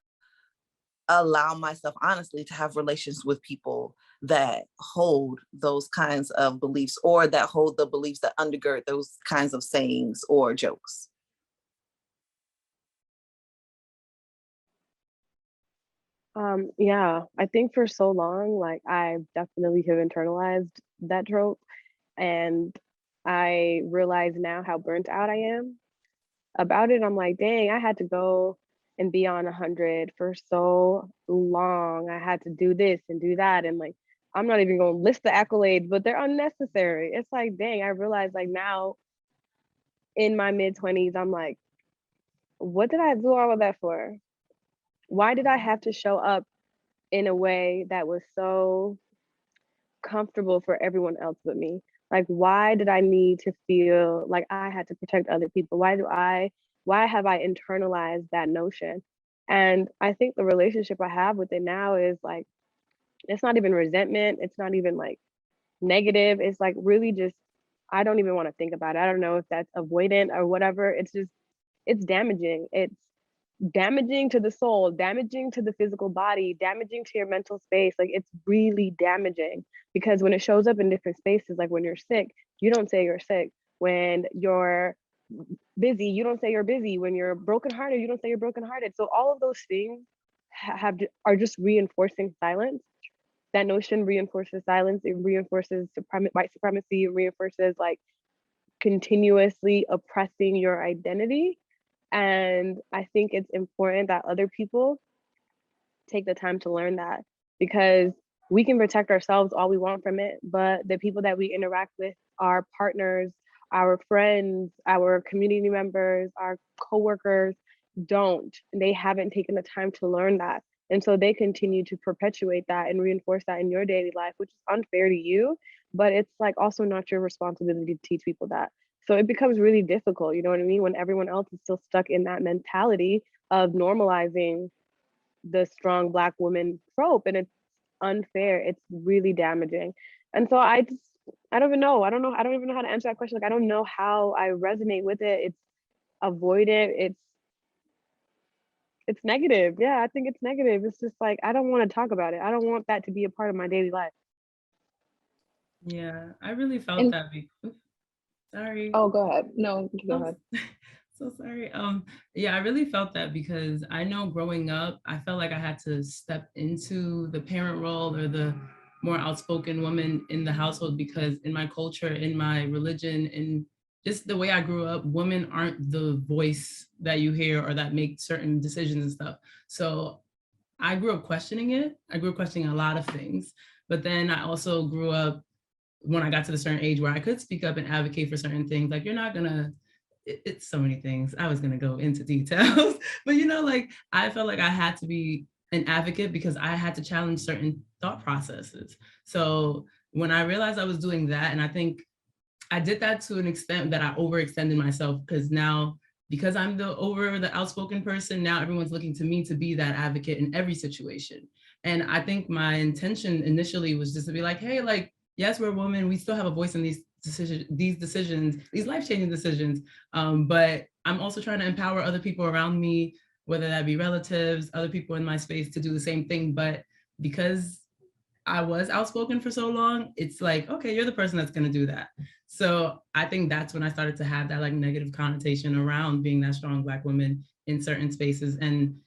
allow myself, honestly, to have relations with people that hold those kinds of beliefs, or that hold the beliefs that undergird those kinds of sayings or jokes. Yeah, I think for so long, like I definitely have internalized that trope. And I realize now how burnt out I am about it. I'm like, dang, I had to go and be on 100 for so long. I had to do this and do that. And like, I'm not even going to list the accolades, but they're unnecessary. It's like, dang, I realize like now in my mid-20s, I'm like, what did I do all of that for? Why did I have to show up in a way that was so comfortable for everyone else but me? Like, why did I need to feel like I had to protect other people? Why have I internalized that notion? And I think the relationship I have with it now is like, it's not even resentment. It's not even like negative. It's like really just, I don't even want to think about it. I don't know if that's avoidant or whatever. It's just, it's damaging. It's damaging to the soul, damaging to the physical body, damaging to your mental space. Like it's really damaging because when it shows up in different spaces, like when you're sick, you don't say you're sick. When you're busy, you don't say you're busy. When you're brokenhearted, you don't say you're brokenhearted. So all of those things are just reinforcing silence. That notion reinforces silence. It reinforces white supremacy. It reinforces like continuously oppressing your identity. And I think it's important that other people take the time to learn that, because we can protect ourselves all we want from it, but the people that we interact with, our partners, our friends, our community members, our coworkers, don't. They haven't taken the time to learn that. And so they continue to perpetuate that and reinforce that in your daily life, which is unfair to you, but it's like also not your responsibility to teach people that. So it becomes really difficult, you know what I mean? When everyone else is still stuck in that mentality of normalizing the strong Black woman trope, and it's unfair. It's really damaging. And so I don't even know. I don't even know how to answer that question. Like, I don't know how I resonate with it. It's avoidant. It's negative. Yeah, I think it's negative. It's just like, I don't want to talk about it. I don't want that to be a part of my daily life. Yeah, I really felt that. Sorry. Oh, go ahead. No, go ahead. So sorry. Yeah, I really felt that because I know growing up, I felt like I had to step into the parent role or the more outspoken woman in the household, because in my culture, in my religion, in just the way I grew up, women aren't the voice that you hear or that make certain decisions and stuff. So I grew up questioning it. I grew up questioning a lot of things. But then I also grew up when I got to the certain age where I could speak up and advocate for certain things. Like, you're not gonna, it's so many things. I was gonna go into details, but like, I felt like I had to be an advocate because I had to challenge certain thought processes. So when I realized I was doing that, and I think I did that to an extent that I overextended myself, because now, because I'm the outspoken person, now everyone's looking to me to be that advocate in every situation. And I think my intention initially was just to be like, hey, like, yes, we're women, we still have a voice in these decisions, these life-changing decisions. But I'm also trying to empower other people around me, whether that be relatives, other people in my space, to do the same thing. But because I was outspoken for so long, it's like, okay, you're the person that's going to do that. So I think that's when I started to have that like negative connotation around being that strong Black woman in certain spaces. And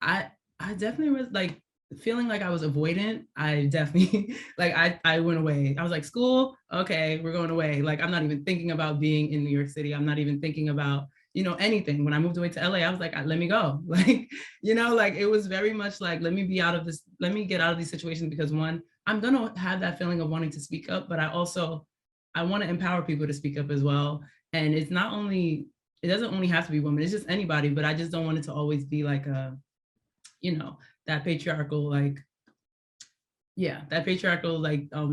I definitely was like feeling like I was avoidant. I definitely like I went away. I was like, school, okay, we're going away. Like, I'm not even thinking about being in New York City. I'm not even thinking about anything. When I moved away to LA, I was like, let me go. Like, like it was very much like, let me be out of this, let me get out of these situations, because one, I'm gonna have that feeling of wanting to speak up, but I want to empower people to speak up as well. And it doesn't only have to be women, it's just anybody, but I just don't want it to always be like that patriarchal,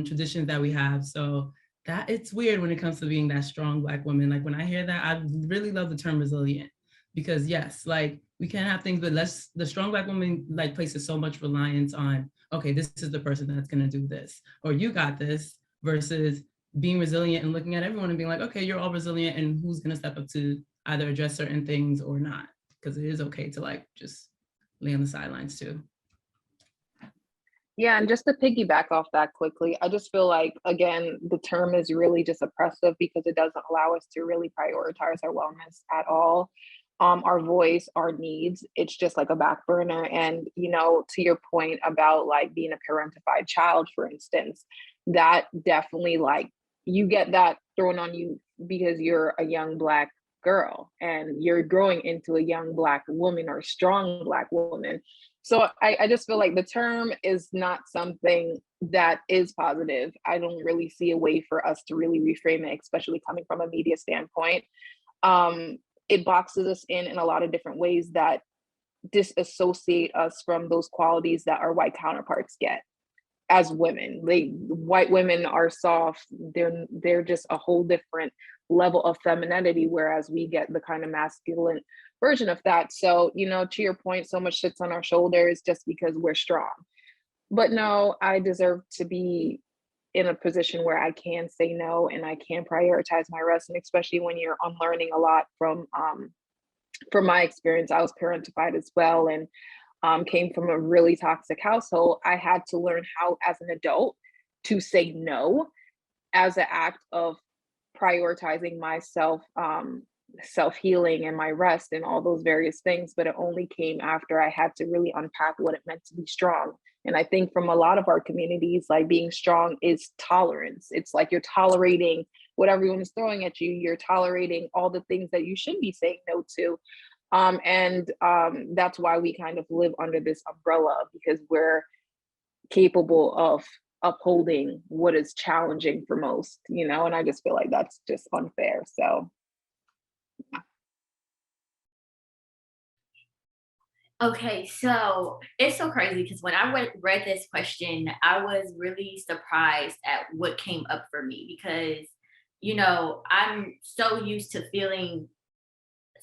traditions that we have. So that it's weird when it comes to being that strong Black woman. Like, when I hear that, I really love the term resilient, because yes, like, we can have things, but the strong Black woman like places so much reliance on, okay, this is the person that's going to do this, or you got this, versus being resilient and looking at everyone and being like, okay, you're all resilient, and who's going to step up to either address certain things or not, because it is okay to like just lay on the sidelines too. Yeah, and just to piggyback off that quickly, I just feel like, again, the term is really just oppressive because it doesn't allow us to really prioritize our wellness at all. Our voice, our needs, it's just like a back burner. And, to your point about like being a parentified child, for instance, that definitely, like, you get that thrown on you because you're a young Black girl and you're growing into a young Black woman or strong Black woman. So I just feel like the term is not something that is positive. I don't really see a way for us to really reframe it, especially coming from a media standpoint. It boxes us in a lot of different ways that disassociate us from those qualities that our white counterparts get as women. Like, white women are soft. They're just a whole different level of femininity, whereas we get the kind of masculine version of that. So, to your point, so much sits on our shoulders just because we're strong. But no, I deserve to be in a position where I can say no and I can prioritize my rest. And especially when you're unlearning a lot from my experience, I was parentified as well, and came from a really toxic household. I had to learn how, as an adult, to say no as an act of prioritizing myself, self-healing and my rest and all those various things. But it only came after I had to really unpack what it meant to be strong. And I think from a lot of our communities, like, being strong is tolerance. It's like you're tolerating what everyone is throwing at you. You're tolerating all the things that you should be saying no to. That's why we kind of live under this umbrella, because we're capable of upholding what is challenging for most, and I just feel like that's just unfair. So yeah. Okay, so it's so crazy because when I read this question, I was really surprised at what came up for me because, I'm so used to feeling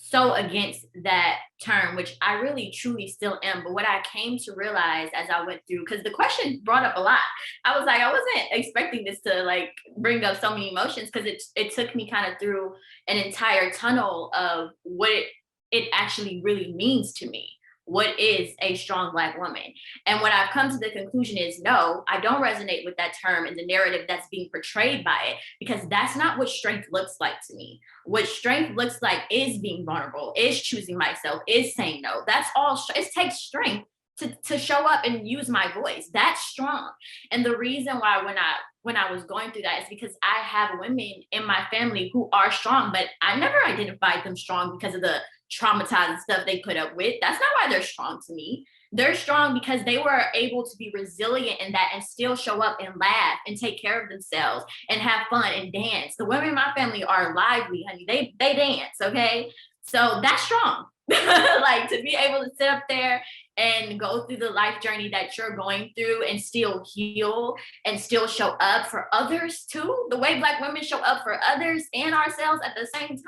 so against that term, which I really truly still am. But what I came to realize as I went through, because the question brought up a lot, I was like, I wasn't expecting this to like bring up so many emotions, because it took me kind of through an entire tunnel of what it actually really means to me. What is a strong Black woman? And what I've come to the conclusion is, no, I don't resonate with that term and the narrative that's being portrayed by it, because that's not what strength looks like to me. What strength looks like is being vulnerable, is choosing myself, is saying no. That's all. It takes strength to show up and use my voice. That's strong. And the reason why when I was going through that is because I have women in my family who are strong, but I never identified them strong because of the traumatized stuff they put up with. That's not why they're strong to me. They're strong because they were able to be resilient in that and still show up and laugh and take care of themselves and have fun and dance. The women in my family are lively, honey. They dance, okay? So that's strong. Like, to be able to sit up there and go through the life journey that you're going through and still heal and still show up for others too. The way Black women show up for others and ourselves at the same time.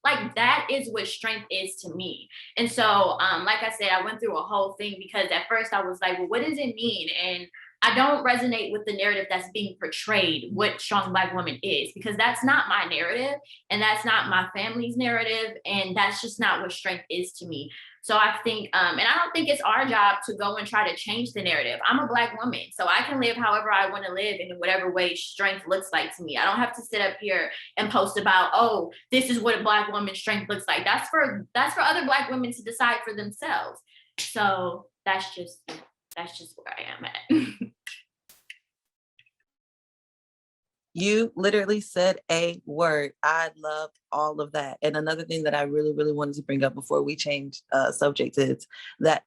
Like, that is what strength is to me. And so, like I said, I went through a whole thing because at first I was like, well, what does it mean? And I don't resonate with the narrative that's being portrayed, what strong Black woman is, because that's not my narrative and that's not my family's narrative. And that's just not what strength is to me. So I think, and I don't think it's our job to go and try to change the narrative. I'm a Black woman, so I can live however I want to live in whatever way strength looks like to me. I don't have to sit up here and post about, oh, this is what a Black woman's strength looks like. That's for other Black women to decide for themselves. So that's just where I am at. You literally said a word. I loved all of that. And another thing that I really, really wanted to bring up before we change subjects is that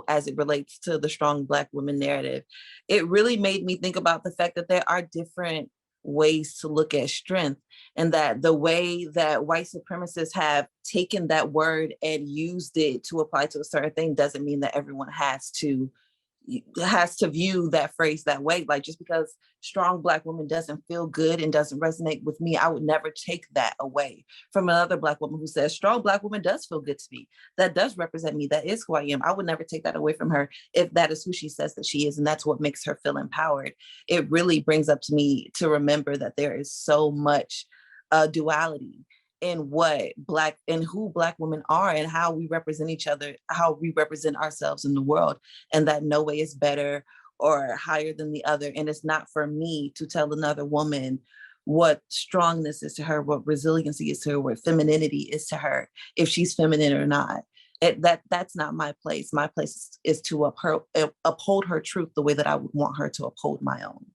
as it relates to the strong Black women narrative, it really made me think about the fact that there are different ways to look at strength, and that the way that white supremacists have taken that word and used it to apply to a certain thing doesn't mean that everyone has to view that phrase that way. Like, just because strong Black woman doesn't feel good and doesn't resonate with me, I would never take that away from another Black woman who says strong Black woman does feel good to me, that does represent me, that is who I am. I would never take that away from her if that is who she says that she is, and that's what makes her feel empowered. It really brings up to me to remember that there is so much duality in who Black women are and how we represent each other, how we represent ourselves in the world, and that no way is better or higher than the other. And it's not for me to tell another woman what strongness is to her, what resiliency is to her, what femininity is to her, if she's feminine or not. That's not my place. My place is to uphold her truth the way that I would want her to uphold my own.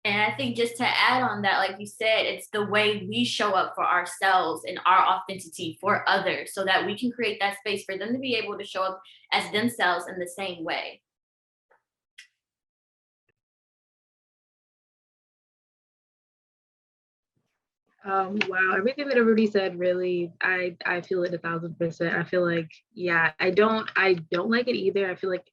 And I think just to add on that, like you said, it's the way we show up for ourselves and our authenticity for others, so that we can create that space for them to be able to show up as themselves in the same way. Wow, everything that everybody said, really, I feel it 1,000%. I feel like, yeah, I don't like it either. I feel like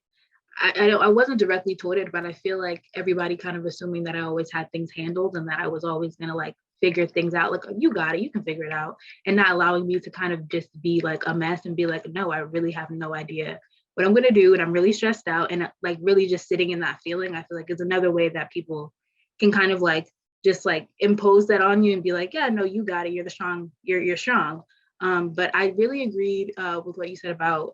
I wasn't directly told it, but I feel like everybody kind of assuming that I always had things handled and that I was always gonna like figure things out. Like, oh, you got it, you can figure it out, and not allowing me to kind of just be like a mess and be like, no, I really have no idea what I'm gonna do, and I'm really stressed out, and like really just sitting in that feeling. I feel like is another way that people can kind of like just like impose that on you and be like, yeah, no, you got it, you're strong. But I really agreed with what you said about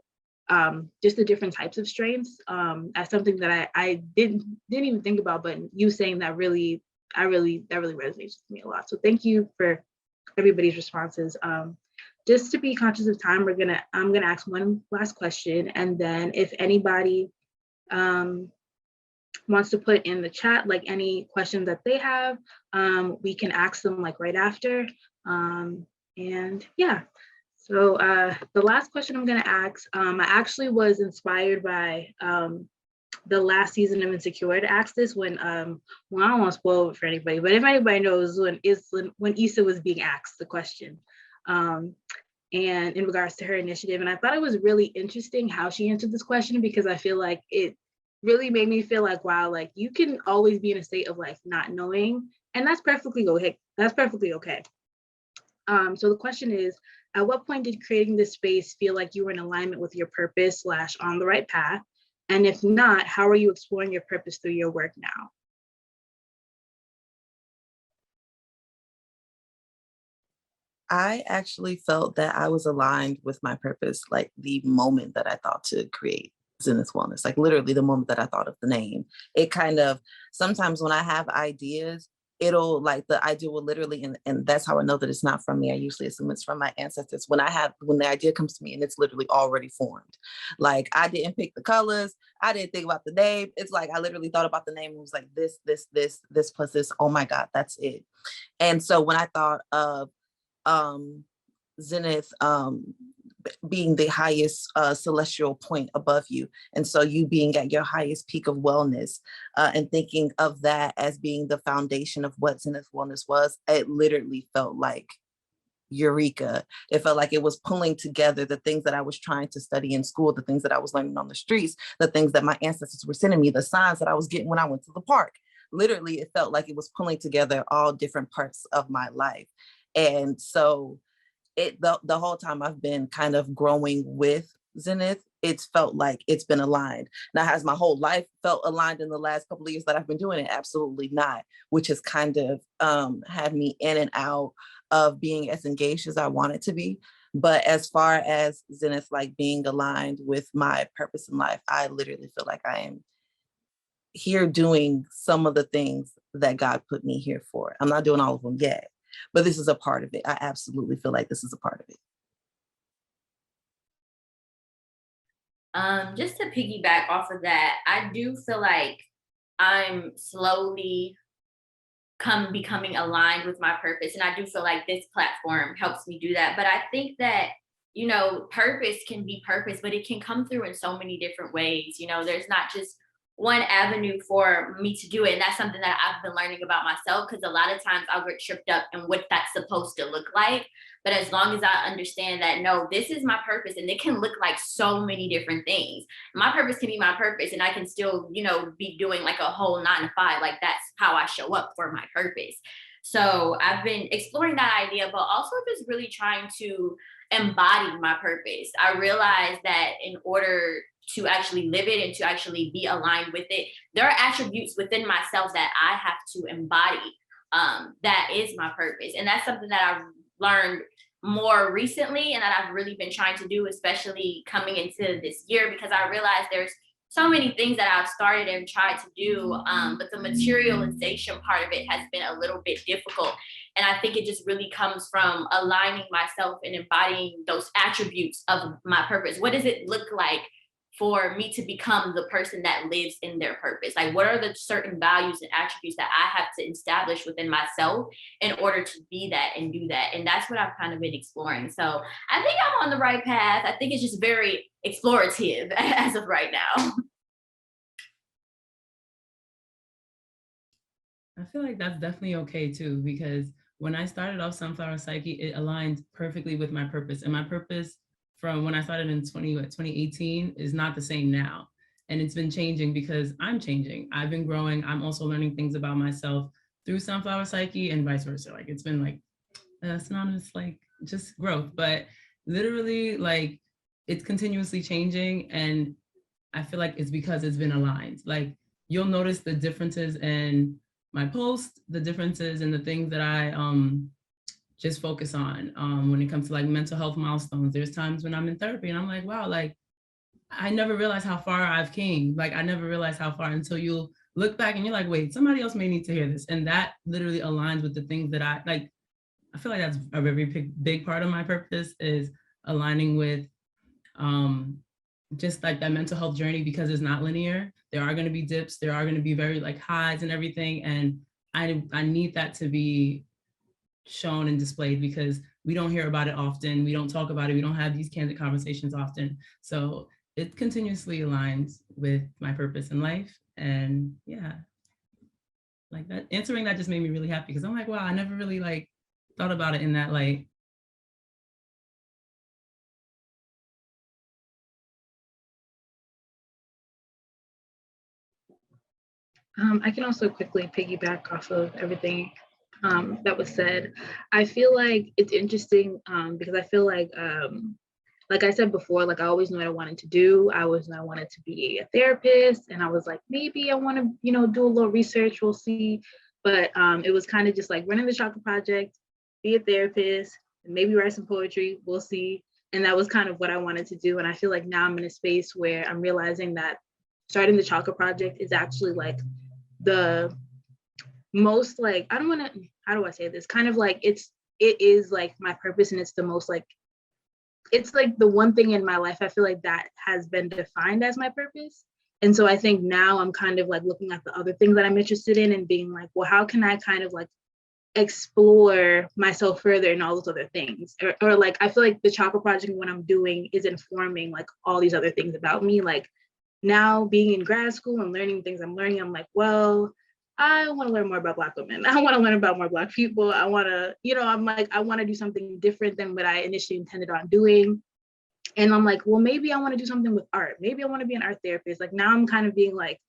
just the different types of strengths as something that I didn't even think about, but you saying that really resonates with me a lot. So thank you for everybody's responses. Just to be conscious of time, I'm gonna ask one last question, and then if anybody wants to put in the chat like any questions that they have, we can ask them like right after. And yeah. So the last question I'm going to ask, I actually was inspired by the last season of Insecure to ask this when I don't want to spoil it for anybody, but if anybody knows when Issa was being asked the question, and in regards to her initiative. And I thought it was really interesting how she answered this question, because I feel like it really made me feel like, wow, like you can always be in a state of like not knowing, and that's perfectly okay. That's perfectly okay. So the question is, at what point did creating this space feel like you were in alignment with your purpose / on the right path? And if not, how are you exploring your purpose through your work now? I actually felt that I was aligned with my purpose, like the moment that I thought to create Zenith Wellness, like literally the moment that I thought of the name. It kind of, sometimes when I have ideas, it'll like the idea will literally, and that's how I know that it's not from me. I usually assume it's from my ancestors. When the idea comes to me and it's literally already formed. Like I didn't pick the colors. I didn't think about the name. It's like, I literally thought about the name and was like, this plus this, oh my God, that's it. And so when I thought of Zenith being the highest celestial point above you, and so you being at your highest peak of wellness, and thinking of that as being the foundation of what Zenith Wellness was, it literally felt like eureka. It felt like it was pulling together the things that I was trying to study in school, the things that I was learning on the streets, the things that my ancestors were sending me, the signs that I was getting when I went to the park. Literally, it felt like it was pulling together all different parts of my life. And so the whole time I've been kind of growing with Zenith, it's felt like it's been aligned. Now, has my whole life felt aligned in the last couple of years that I've been doing it? Absolutely not, which has kind of had me in and out of being as engaged as I wanted to be. But as far as Zenith, like being aligned with my purpose in life, I literally feel like I am here doing some of the things that God put me here for. I'm not doing all of them yet, but this is a part of it. I absolutely feel like this is a part of it. Just to piggyback off of that, I do feel like I'm slowly becoming aligned with my purpose. And I do feel like this platform helps me do that. But I think that, purpose can be purpose, but it can come through in so many different ways. There's not just one avenue for me to do it. And that's something that I've been learning about myself, because a lot of times I'll get tripped up in what that's supposed to look like. But as long as I understand that, no, this is my purpose, and it can look like so many different things. My purpose can be my purpose, and I can still, be doing like a whole 9 to 5. Like that's how I show up for my purpose. So I've been exploring that idea, but also just really trying to embody my purpose. I realized that in order to actually live it and to actually be aligned with it, there are attributes within myself that I have to embody. That is my purpose. And that's something that I've learned more recently and that I've really been trying to do, especially coming into this year, because I realized there's so many things that I've started and tried to do, but the materialization part of it has been a little bit difficult. And I think it just really comes from aligning myself and embodying those attributes of my purpose. What does it look like for me to become the person that lives in their purpose? Like, what are the certain values and attributes that I have to establish within myself in order to be that and do that? And that's what I've kind of been exploring. So I think I'm on the right path. I think it's just very explorative as of right now. I feel like that's definitely okay too, because when I started off Sunflower Psyche, it aligned perfectly with my purpose. And my purpose from when I started in 2018 is not the same now. And it's been changing because I'm changing. I've been growing. I'm also learning things about myself through Sunflower Psyche and vice versa. Like it's been like synonymous, like just growth, but literally like it's continuously changing. And I feel like it's because it's been aligned. Like you'll notice the differences in my posts, the differences in the things that I just focus on when it comes to like mental health milestones. There's times when I'm in therapy and I'm like, wow, like I never realized how far I've came. Like I never realized how far until you look back and you're like, wait, somebody else may need to hear this. And that literally aligns with the things that I like. I feel like that's a very big part of my purpose, is aligning with just like that mental health journey, because it's not linear. There are going to be dips. There are going to be very like highs and everything. And I need that to be shown and displayed, because we don't hear about it often. We don't talk about it. We don't have these candid conversations often. So it continuously aligns with my purpose in life. And yeah, like that, answering that just made me really happy, because I'm like, wow, I never really like thought about it in that light. I can also quickly piggyback off of everything that was said. I feel like it's interesting because I feel like I said before, like I always knew what I wanted to do. I always knew I wanted to be a therapist, and I was like, maybe I want to, do a little research. We'll see. But it was kind of just like running the chocolate project, be a therapist, and maybe write some poetry. We'll see. And that was kind of what I wanted to do. And I feel like now I'm in a space where I'm realizing that starting the chocolate project is actually like the most like, I don't want to, how do I say this? Kind of like it is like my purpose, and it's the most like, it's like the one thing in my life I feel like that has been defined as my purpose. And so I think now I'm kind of like looking at the other things that I'm interested in and being like, well, how can I kind of like explore myself further in all those other things? Or like, I feel like the chocolate project, what I'm doing is informing like all these other things about me. Like now being in grad school and learning things I'm learning, I'm like, well, I want to learn more about Black women. I want to learn about more Black people. I want to, I'm like, I want to do something different than what I initially intended on doing. And I'm like, well, maybe I want to do something with art. Maybe I want to be an art therapist. Like now I'm kind of being like,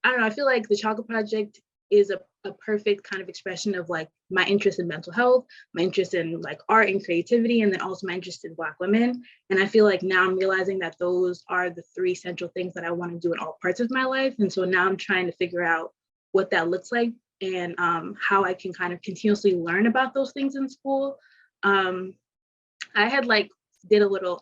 I don't know, I feel like the Chocolate Project is a perfect kind of expression of like my interest in mental health, my interest in like art and creativity, and then also my interest in Black women. And I feel like now I'm realizing that those are the three central things that I want to do in all parts of my life. And so now I'm trying to figure out what that looks like and how I can kind of continuously learn about those things in school. I had like did a little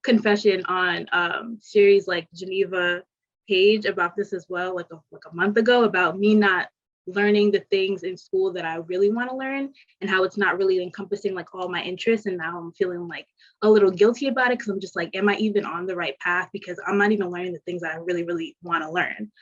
confession on series like Geneva Page about this as well, like a month ago, about me not learning the things in school that I really want to learn and how it's not really encompassing like all my interests. And now I'm feeling like a little guilty about it because I'm just like, am I even on the right path? Because I'm not even learning the things that I really, really want to learn.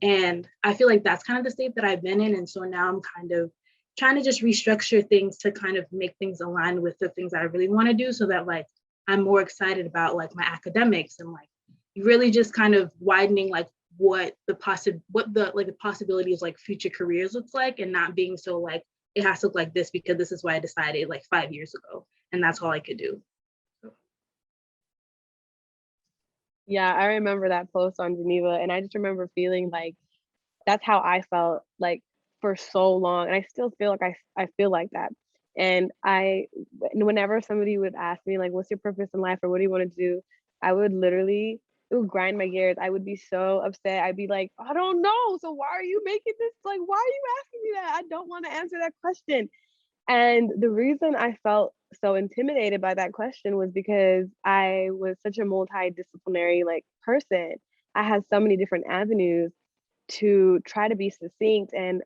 And I feel like that's kind of the state that I've been in. And so now I'm kind of trying to just restructure things to kind of make things align with the things that I really want to do so that like I'm more excited about like my academics and like really just kind of widening like what the possibility of like future careers looks like, and not being so like it has to look like this because this is what I decided like 5 years ago and that's all I could do. Yeah, I remember that post on Geneva, and I just remember feeling like that's how I felt like for so long, and I still feel like I feel like that. And whenever somebody would ask me like, what's your purpose in life or what do you want to do, I would literally, it would grind my gears. I would be so upset. I'd be like, I don't know. So why are you making this? Like, why are you asking me that? I don't want to answer that question. And the reason I felt so intimidated by that question was because I was such a multidisciplinary like person. I had so many different avenues to try to be succinct and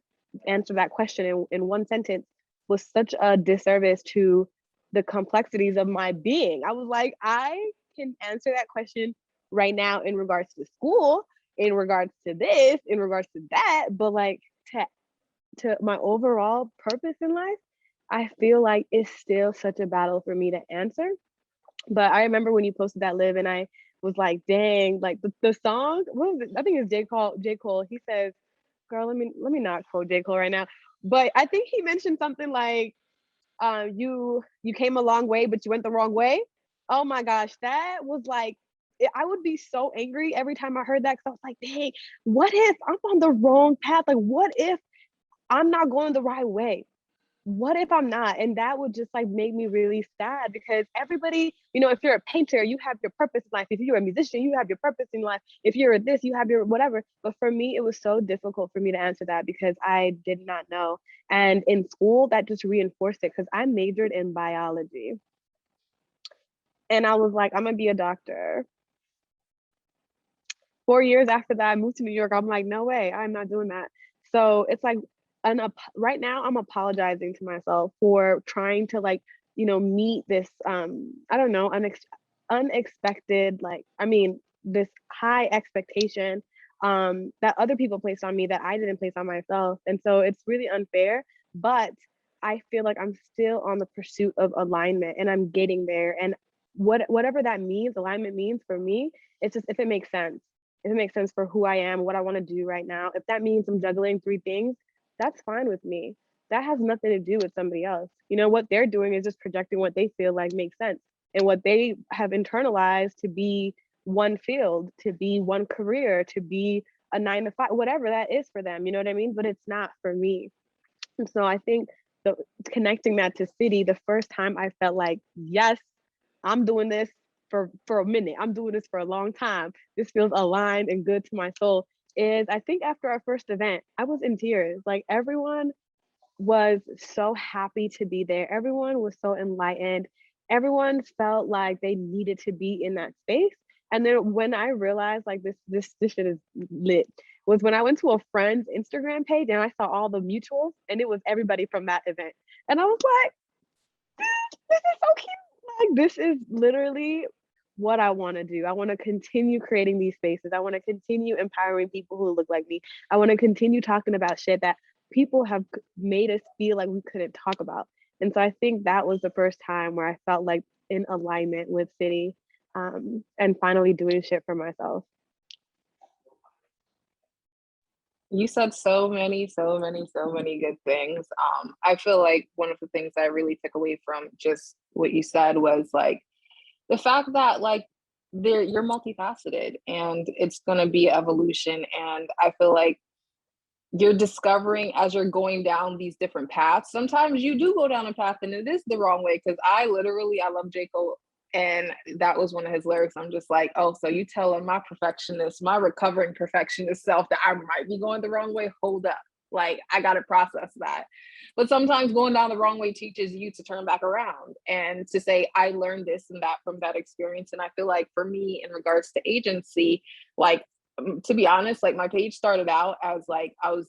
answer that question in one sentence was such a disservice to the complexities of my being. I was like, I can answer that question right now in regards to school, in regards to this, in regards to that, but like to my overall purpose in life, I feel like it's still such a battle for me to answer. But I remember when you posted that, Liv, and I was like, dang, like the song, what was it? I think it's J. Cole. He says, girl, let me not quote J. Cole right now. But I think he mentioned something like, you came a long way, but you went the wrong way. Oh my gosh, that was like, I would be so angry every time I heard that, because I was like, dang, what if I'm on the wrong path? Like, what if I'm not going the right way? What if I'm not? And that would just like make me really sad, because everybody, if you're a painter, you have your purpose in life. If you're a musician, you have your purpose in life. If you're this, you have your whatever. But for me, it was so difficult for me to answer that because I did not know. And in school, that just reinforced it, because I majored in biology. And I was like, I'm gonna be a doctor. 4 years after that, I moved to New York. I'm like, no way, I'm not doing that. So it's like, right now I'm apologizing to myself for trying to like, meet this, I don't know, unexpected, this high expectation that other people placed on me that I didn't place on myself. And so it's really unfair, but I feel like I'm still on the pursuit of alignment, and I'm getting there. And whatever that means, alignment means for me, it's just if it makes sense. If it makes sense for who I am, what I want to do right now. If that means I'm juggling 3 things, that's fine with me. That has nothing to do with somebody else. What they're doing is just projecting what they feel like makes sense and what they have internalized to be one field, to be one career, to be a 9 to 5, whatever that is for them. You know what I mean? But it's not for me. And so I think connecting that to city, the first time I felt like, yes, I'm doing this for a minute. I'm doing this for a long time. This feels aligned and good to my soul. Is I think after our first event, I was in tears. Like everyone was so happy to be there. Everyone was so enlightened. Everyone felt like they needed to be in that space. And then when I realized like this shit is lit was when I went to a friend's Instagram page and I saw all the mutuals and it was everybody from that event. And I was like, this is so cute. Like this is literally what I want to do. I want to continue creating these spaces. I want to continue empowering people who look like me. I want to continue talking about shit that people have made us feel like we couldn't talk about. And so I think that was the first time where I felt like in alignment with city, and finally doing shit for myself. You said so many good things. I feel like one of the things I really took away from just what you said was like the fact that like you're multifaceted and it's going to be evolution. And I feel like you're discovering as you're going down these different paths. Sometimes you do go down a path and it is the wrong way. Cause I love J. Cole. And that was one of his lyrics. I'm just like, oh, so you telling my perfectionist, my recovering perfectionist self that I might be going the wrong way? Hold up. Like, I got to process that. But sometimes going down the wrong way teaches you to turn back around and to say, I learned this and that from that experience. And I feel like for me, in regards to agency, like, to be honest, like my page started out as like, I was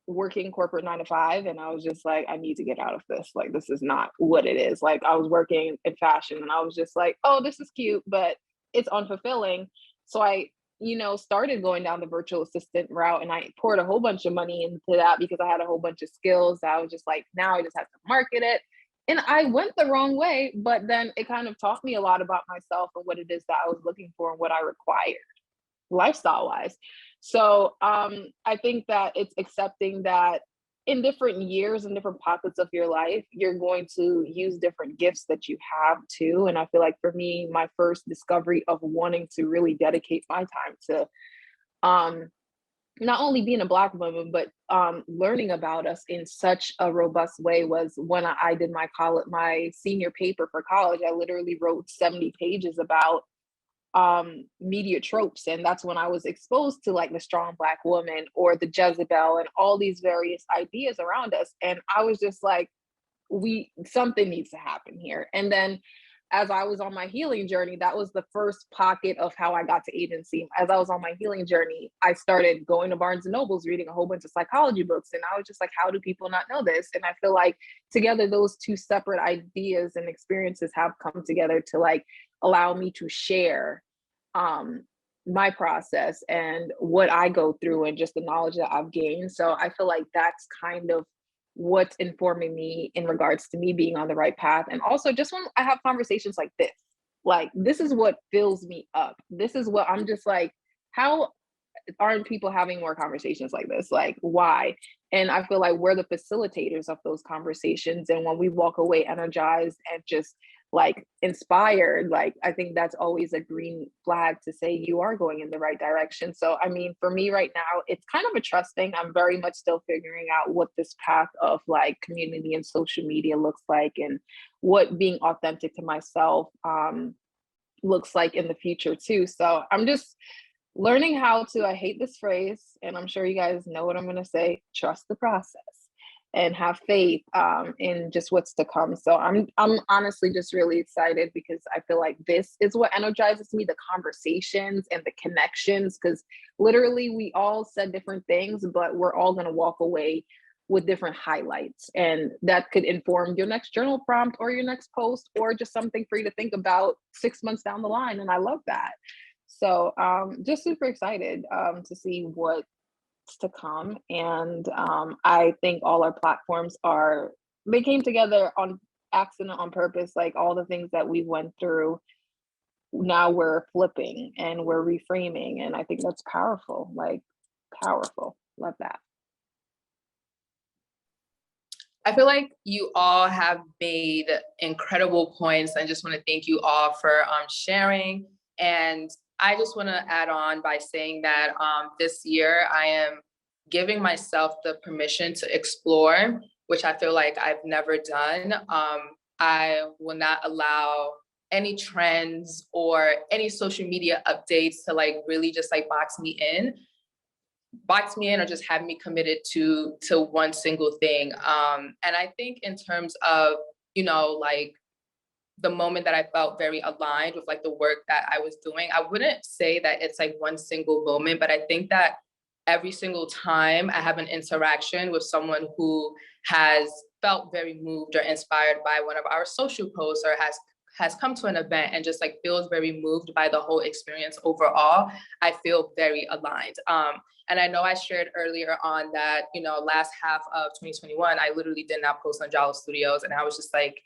working corporate 9 to 5 and I was just like, I need to get out of this. Like, this is not what it is. Like, I was working in fashion and I was just like, oh, this is cute, but it's unfulfilling. So I, started going down the virtual assistant route and I poured a whole bunch of money into that because I had a whole bunch of skills. I was just like, now I just have to market it. And I went the wrong way, but then it kind of taught me a lot about myself and what it is that I was looking for and what I required lifestyle wise. So I think that it's accepting that in different years and different pockets of your life, you're going to use different gifts that you have too. And I feel like for me, my first discovery of wanting to really dedicate my time to not only being a Black woman, but learning about us in such a robust way was when I did my senior paper for college. I literally wrote 70 pages about media tropes. And that's when I was exposed to like the strong Black woman or the Jezebel and all these various ideas around us. And I was just like, something needs to happen here. And then as I was on my healing journey, that was the first pocket of how I got to agency. As I was on my healing journey, I started going to Barnes and Nobles, reading a whole bunch of psychology books. And I was just like, how do people not know this? And I feel like together, those two separate ideas and experiences have come together to like allow me to share my process and what I go through and just the knowledge that I've gained. So I feel like that's kind of what's informing me in regards to me being on the right path. And also just when I have conversations like this is what fills me up. This is what I'm just like, how aren't people having more conversations like this? Like, why? And I feel like we're the facilitators of those conversations. And when we walk away energized and just like inspired, like I think that's always a green flag to say you are going in the right direction. So I mean, for me right now, it's kind of a trust thing. I'm very much still figuring out what this path of like community and social media looks like and what being authentic to myself looks like in the future too. So I'm just learning how to, I hate this phrase, and I'm sure you guys know what I'm going to say, trust the process and have faith in just what's to come. So I'm honestly just really excited because I feel like this is what energizes me, the conversations and the connections, because literally we all said different things, but we're all going to walk away with different highlights. And that could inform your next journal prompt or your next post or just something for you to think about 6 months down the line. And I love that. So just super excited to see what's to come. And I think all our platforms they came together on accident, on purpose, like all the things that we went through. Now we're flipping and we're reframing. And I think that's powerful, like powerful. Love that. I feel like you all have made incredible points. I just want to thank you all for sharing. And I just want to add on by saying that this year I am giving myself the permission to explore which I feel like I've never done. I will not allow any trends or any social media updates to like really just like box me in or just have me committed to one single thing. And I think in terms of, you know, like the moment that I felt very aligned with like the work that I was doing, I wouldn't say that it's like one single moment, but I think that every single time I have an interaction with someone who has felt very moved or inspired by one of our social posts or has come to an event and just like feels very moved by the whole experience overall, I feel very aligned. And I know I shared earlier on that, you know, last half of 2021, I literally did not post on Jalo Studios. And I was just like,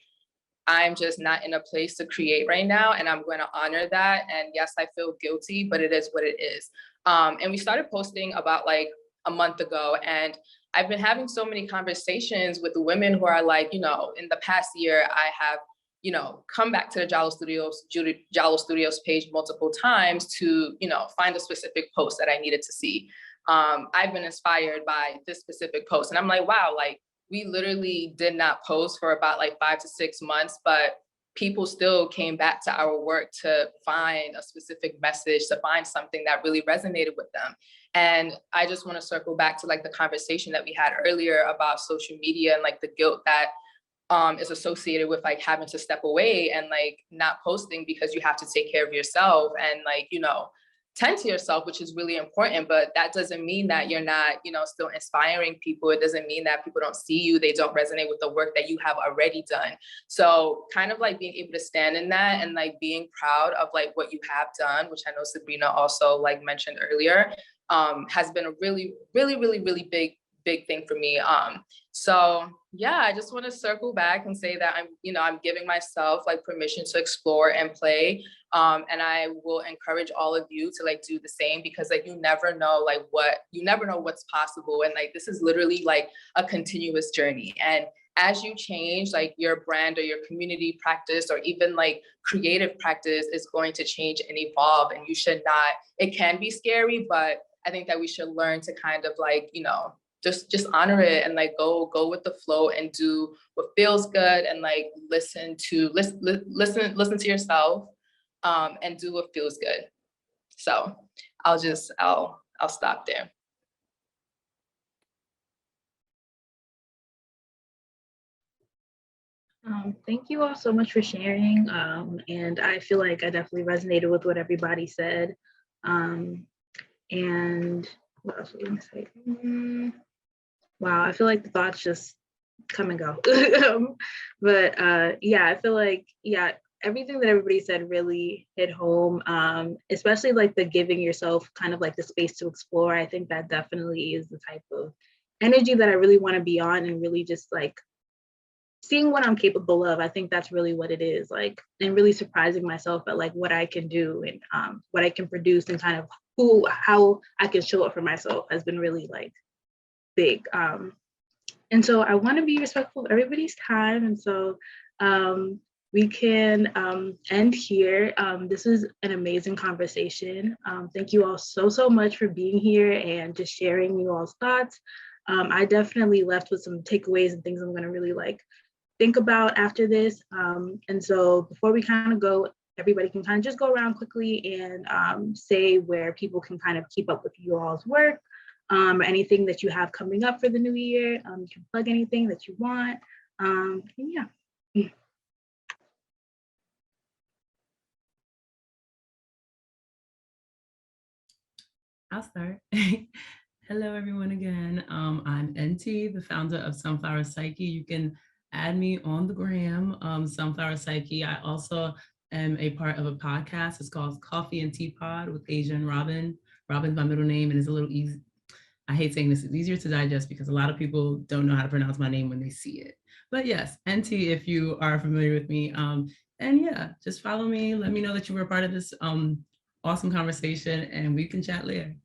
I'm just not in a place to create right now. And I'm going to honor that. And yes, I feel guilty, but it is what it is. And we started posting about like a month ago. And I've been having so many conversations with the women who are like, you know, in the past year, I have, you know, come back to the Jalo Studios page multiple times to, you know, find a specific post that I needed to see. I've been inspired by this specific post. And I'm like, wow, like we literally did not post for about like 5 to 6 months, but people still came back to our work to find a specific message, to find something that really resonated with them. And I just want to circle back to like the conversation that we had earlier about social media and like the guilt that is associated with like having to step away and like not posting because you have to take care of yourself and like, you know, tend to yourself, which is really important, but that doesn't mean that you're not, you know, still inspiring people. It doesn't mean that people don't see you, they don't resonate with the work that you have already done. So kind of like being able to stand in that and like being proud of like what you have done, which I know Sabrina also like mentioned earlier, has been a really, really, really, really big thing for me. So yeah, I just want to circle back and say that I'm giving myself like permission to explore and play. And I will encourage all of you to like do the same, because like you never know what's possible. And like this is literally like a continuous journey. And as you change, like your brand or your community practice or even like creative practice is going to change and evolve. And it can be scary, but I think that we should learn to kind of like, you know, just honor it and like go with the flow and do what feels good and like listen to yourself and do what feels good. So I'll stop there. Thank you all so much for sharing. And I feel like I definitely resonated with what everybody said. And what else was I gonna say? Wow, I feel like the thoughts just come and go. But yeah, I feel like, yeah, everything that everybody said really hit home, especially like the giving yourself kind of like the space to explore. I think that definitely is the type of energy that I really want to be on, and really just like seeing what I'm capable of. I think that's really what it is, like, and really surprising myself at like what I can do and what I can produce, and kind of how I can show up for myself has been really like big. And so I want to be respectful of everybody's time. And so we can end here. This is an amazing conversation. Thank you all so much for being here and just sharing you all's thoughts. I definitely left with some takeaways and things I'm going to really like think about after this. And so before we kind of go, everybody can kind of just go around quickly and say where people can kind of keep up with you all's work. Or anything that you have coming up for the new year. You can plug anything that you want. And yeah. I'll start. Hello, everyone again. I'm Nty, the founder of Sunflower Psyche. You can add me on the gram, Sunflower Psyche. I also am a part of a podcast. It's called Coffee and Tea Pod with Asia and Robin. Robin's my middle name, and it's a little easy. I hate saying this, it's easier to digest because a lot of people don't know how to pronounce my name when they see it. But yes, Nty, if you are familiar with me. And yeah, just follow me. Let me know that you were a part of this awesome conversation, and we can chat later.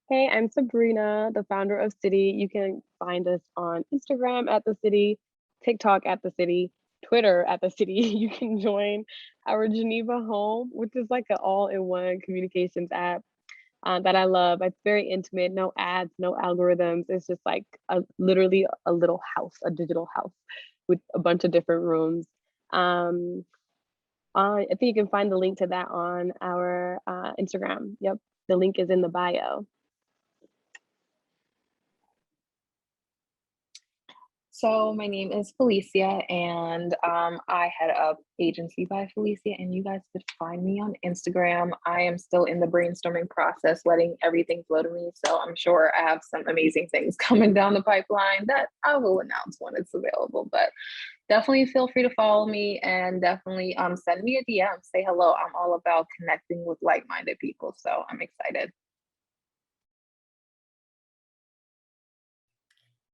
Hey, I'm Sabrina, the founder of City. You can find us on Instagram at The City, TikTok at The City, Twitter at The City. You can join our Geneva home, which is like an all-in-one communications app. that I love. It's very intimate, no ads, no algorithms. It's just like literally a little house, a digital house with a bunch of different rooms. I think you can find the link to that on our Instagram. Yep, the link is in the bio. So my name is Felicia, and I head up Agency by Felicia, and you guys could find me on Instagram. I am still in the brainstorming process, letting everything flow to me. So I'm sure I have some amazing things coming down the pipeline that I will announce when it's available. But definitely feel free to follow me, and definitely send me a DM, say hello. I'm all about connecting with like-minded people, so I'm excited.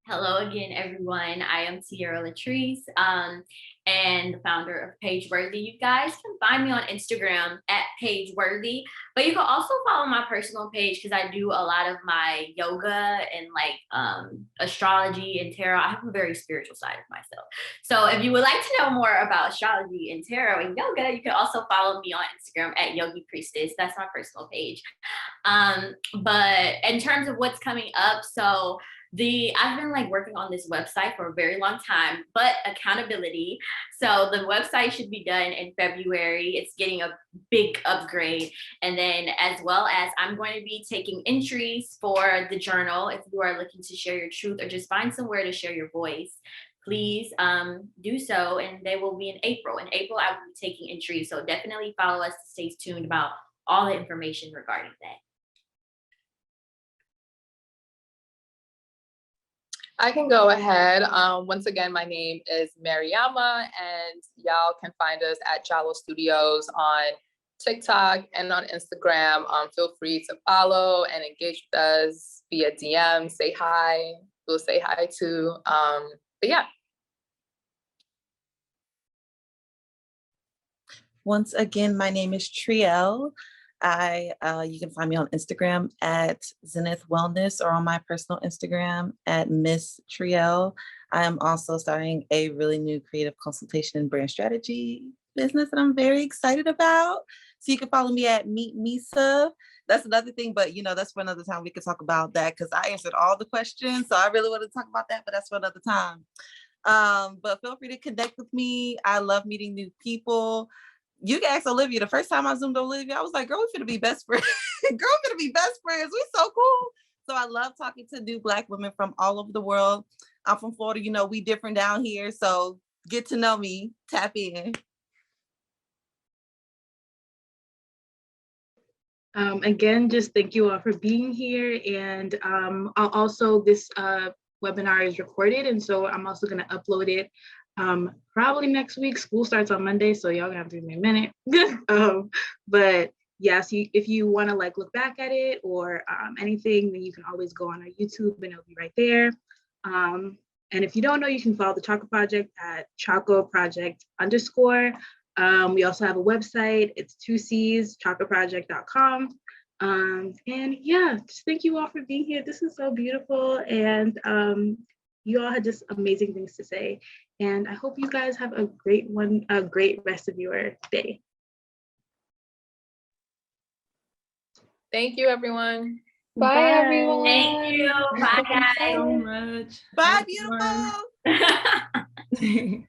Hello again, everyone. I am Tierra Latrice, and the founder of PageWorthy. You guys can find me on Instagram at PageWorthy, but you can also follow my personal page because I do a lot of my yoga and like astrology and tarot. I have a very spiritual side of myself. So if you would like to know more about astrology and tarot and yoga, you can also follow me on Instagram at Yogi Priestess. That's my personal page. But in terms of what's coming up, so I've been like working on this website for a very long time, but accountability. So the website should be done in February. It's getting a big upgrade. And then as well as I'm going to be taking entries for the journal. If you are looking to share your truth or just find somewhere to share your voice, please do so. And they will be in April. In April, I will be taking entries. So definitely follow us to stay tuned about all the information regarding that. I can go ahead. Once again, my name is Mariama, and y'all can find us at Jalo Studios on TikTok and on Instagram. Feel free to follow and engage with us via DM, say hi. We'll say hi too. But yeah. Once again, my name is Trielle. You can find me on Instagram at Zenith Wellness or on my personal Instagram at Miss Trielle. I am also starting a really new creative consultation and brand strategy business that I'm very excited about. So you can follow me at Meet Misa. That's another thing, but that's for another time. We could talk about that because I answered all the questions. So I really want to talk about that, but that's for another time. But feel free to connect with me. I love meeting new people. You can ask Olivia. The first time I Zoomed Olivia, I was like, girl, we finna be best friends. Girl, we finna be best friends. We so cool. So I love talking to new Black women from all over the world. I'm from Florida, we different down here. So get to know me, tap in. Again, just thank you all for being here. And also this webinar is recorded. And so I'm also gonna upload it probably next week. School starts on Monday, so y'all gonna have to give me a minute. But yes, if you want to like look back at it or anything, then you can always go on our YouTube and it'll be right there. And if you don't know, you can follow the Choco Project at chocoproject_. We also have a website. It's 2Cs, chocoproject.com. And yeah, just thank you all for being here. This is so beautiful. And you all had just amazing things to say. And I hope you guys have a great rest of your day. Thank you, everyone. Bye, everyone. Thank you. Bye, guys. So much. Bye, beautiful.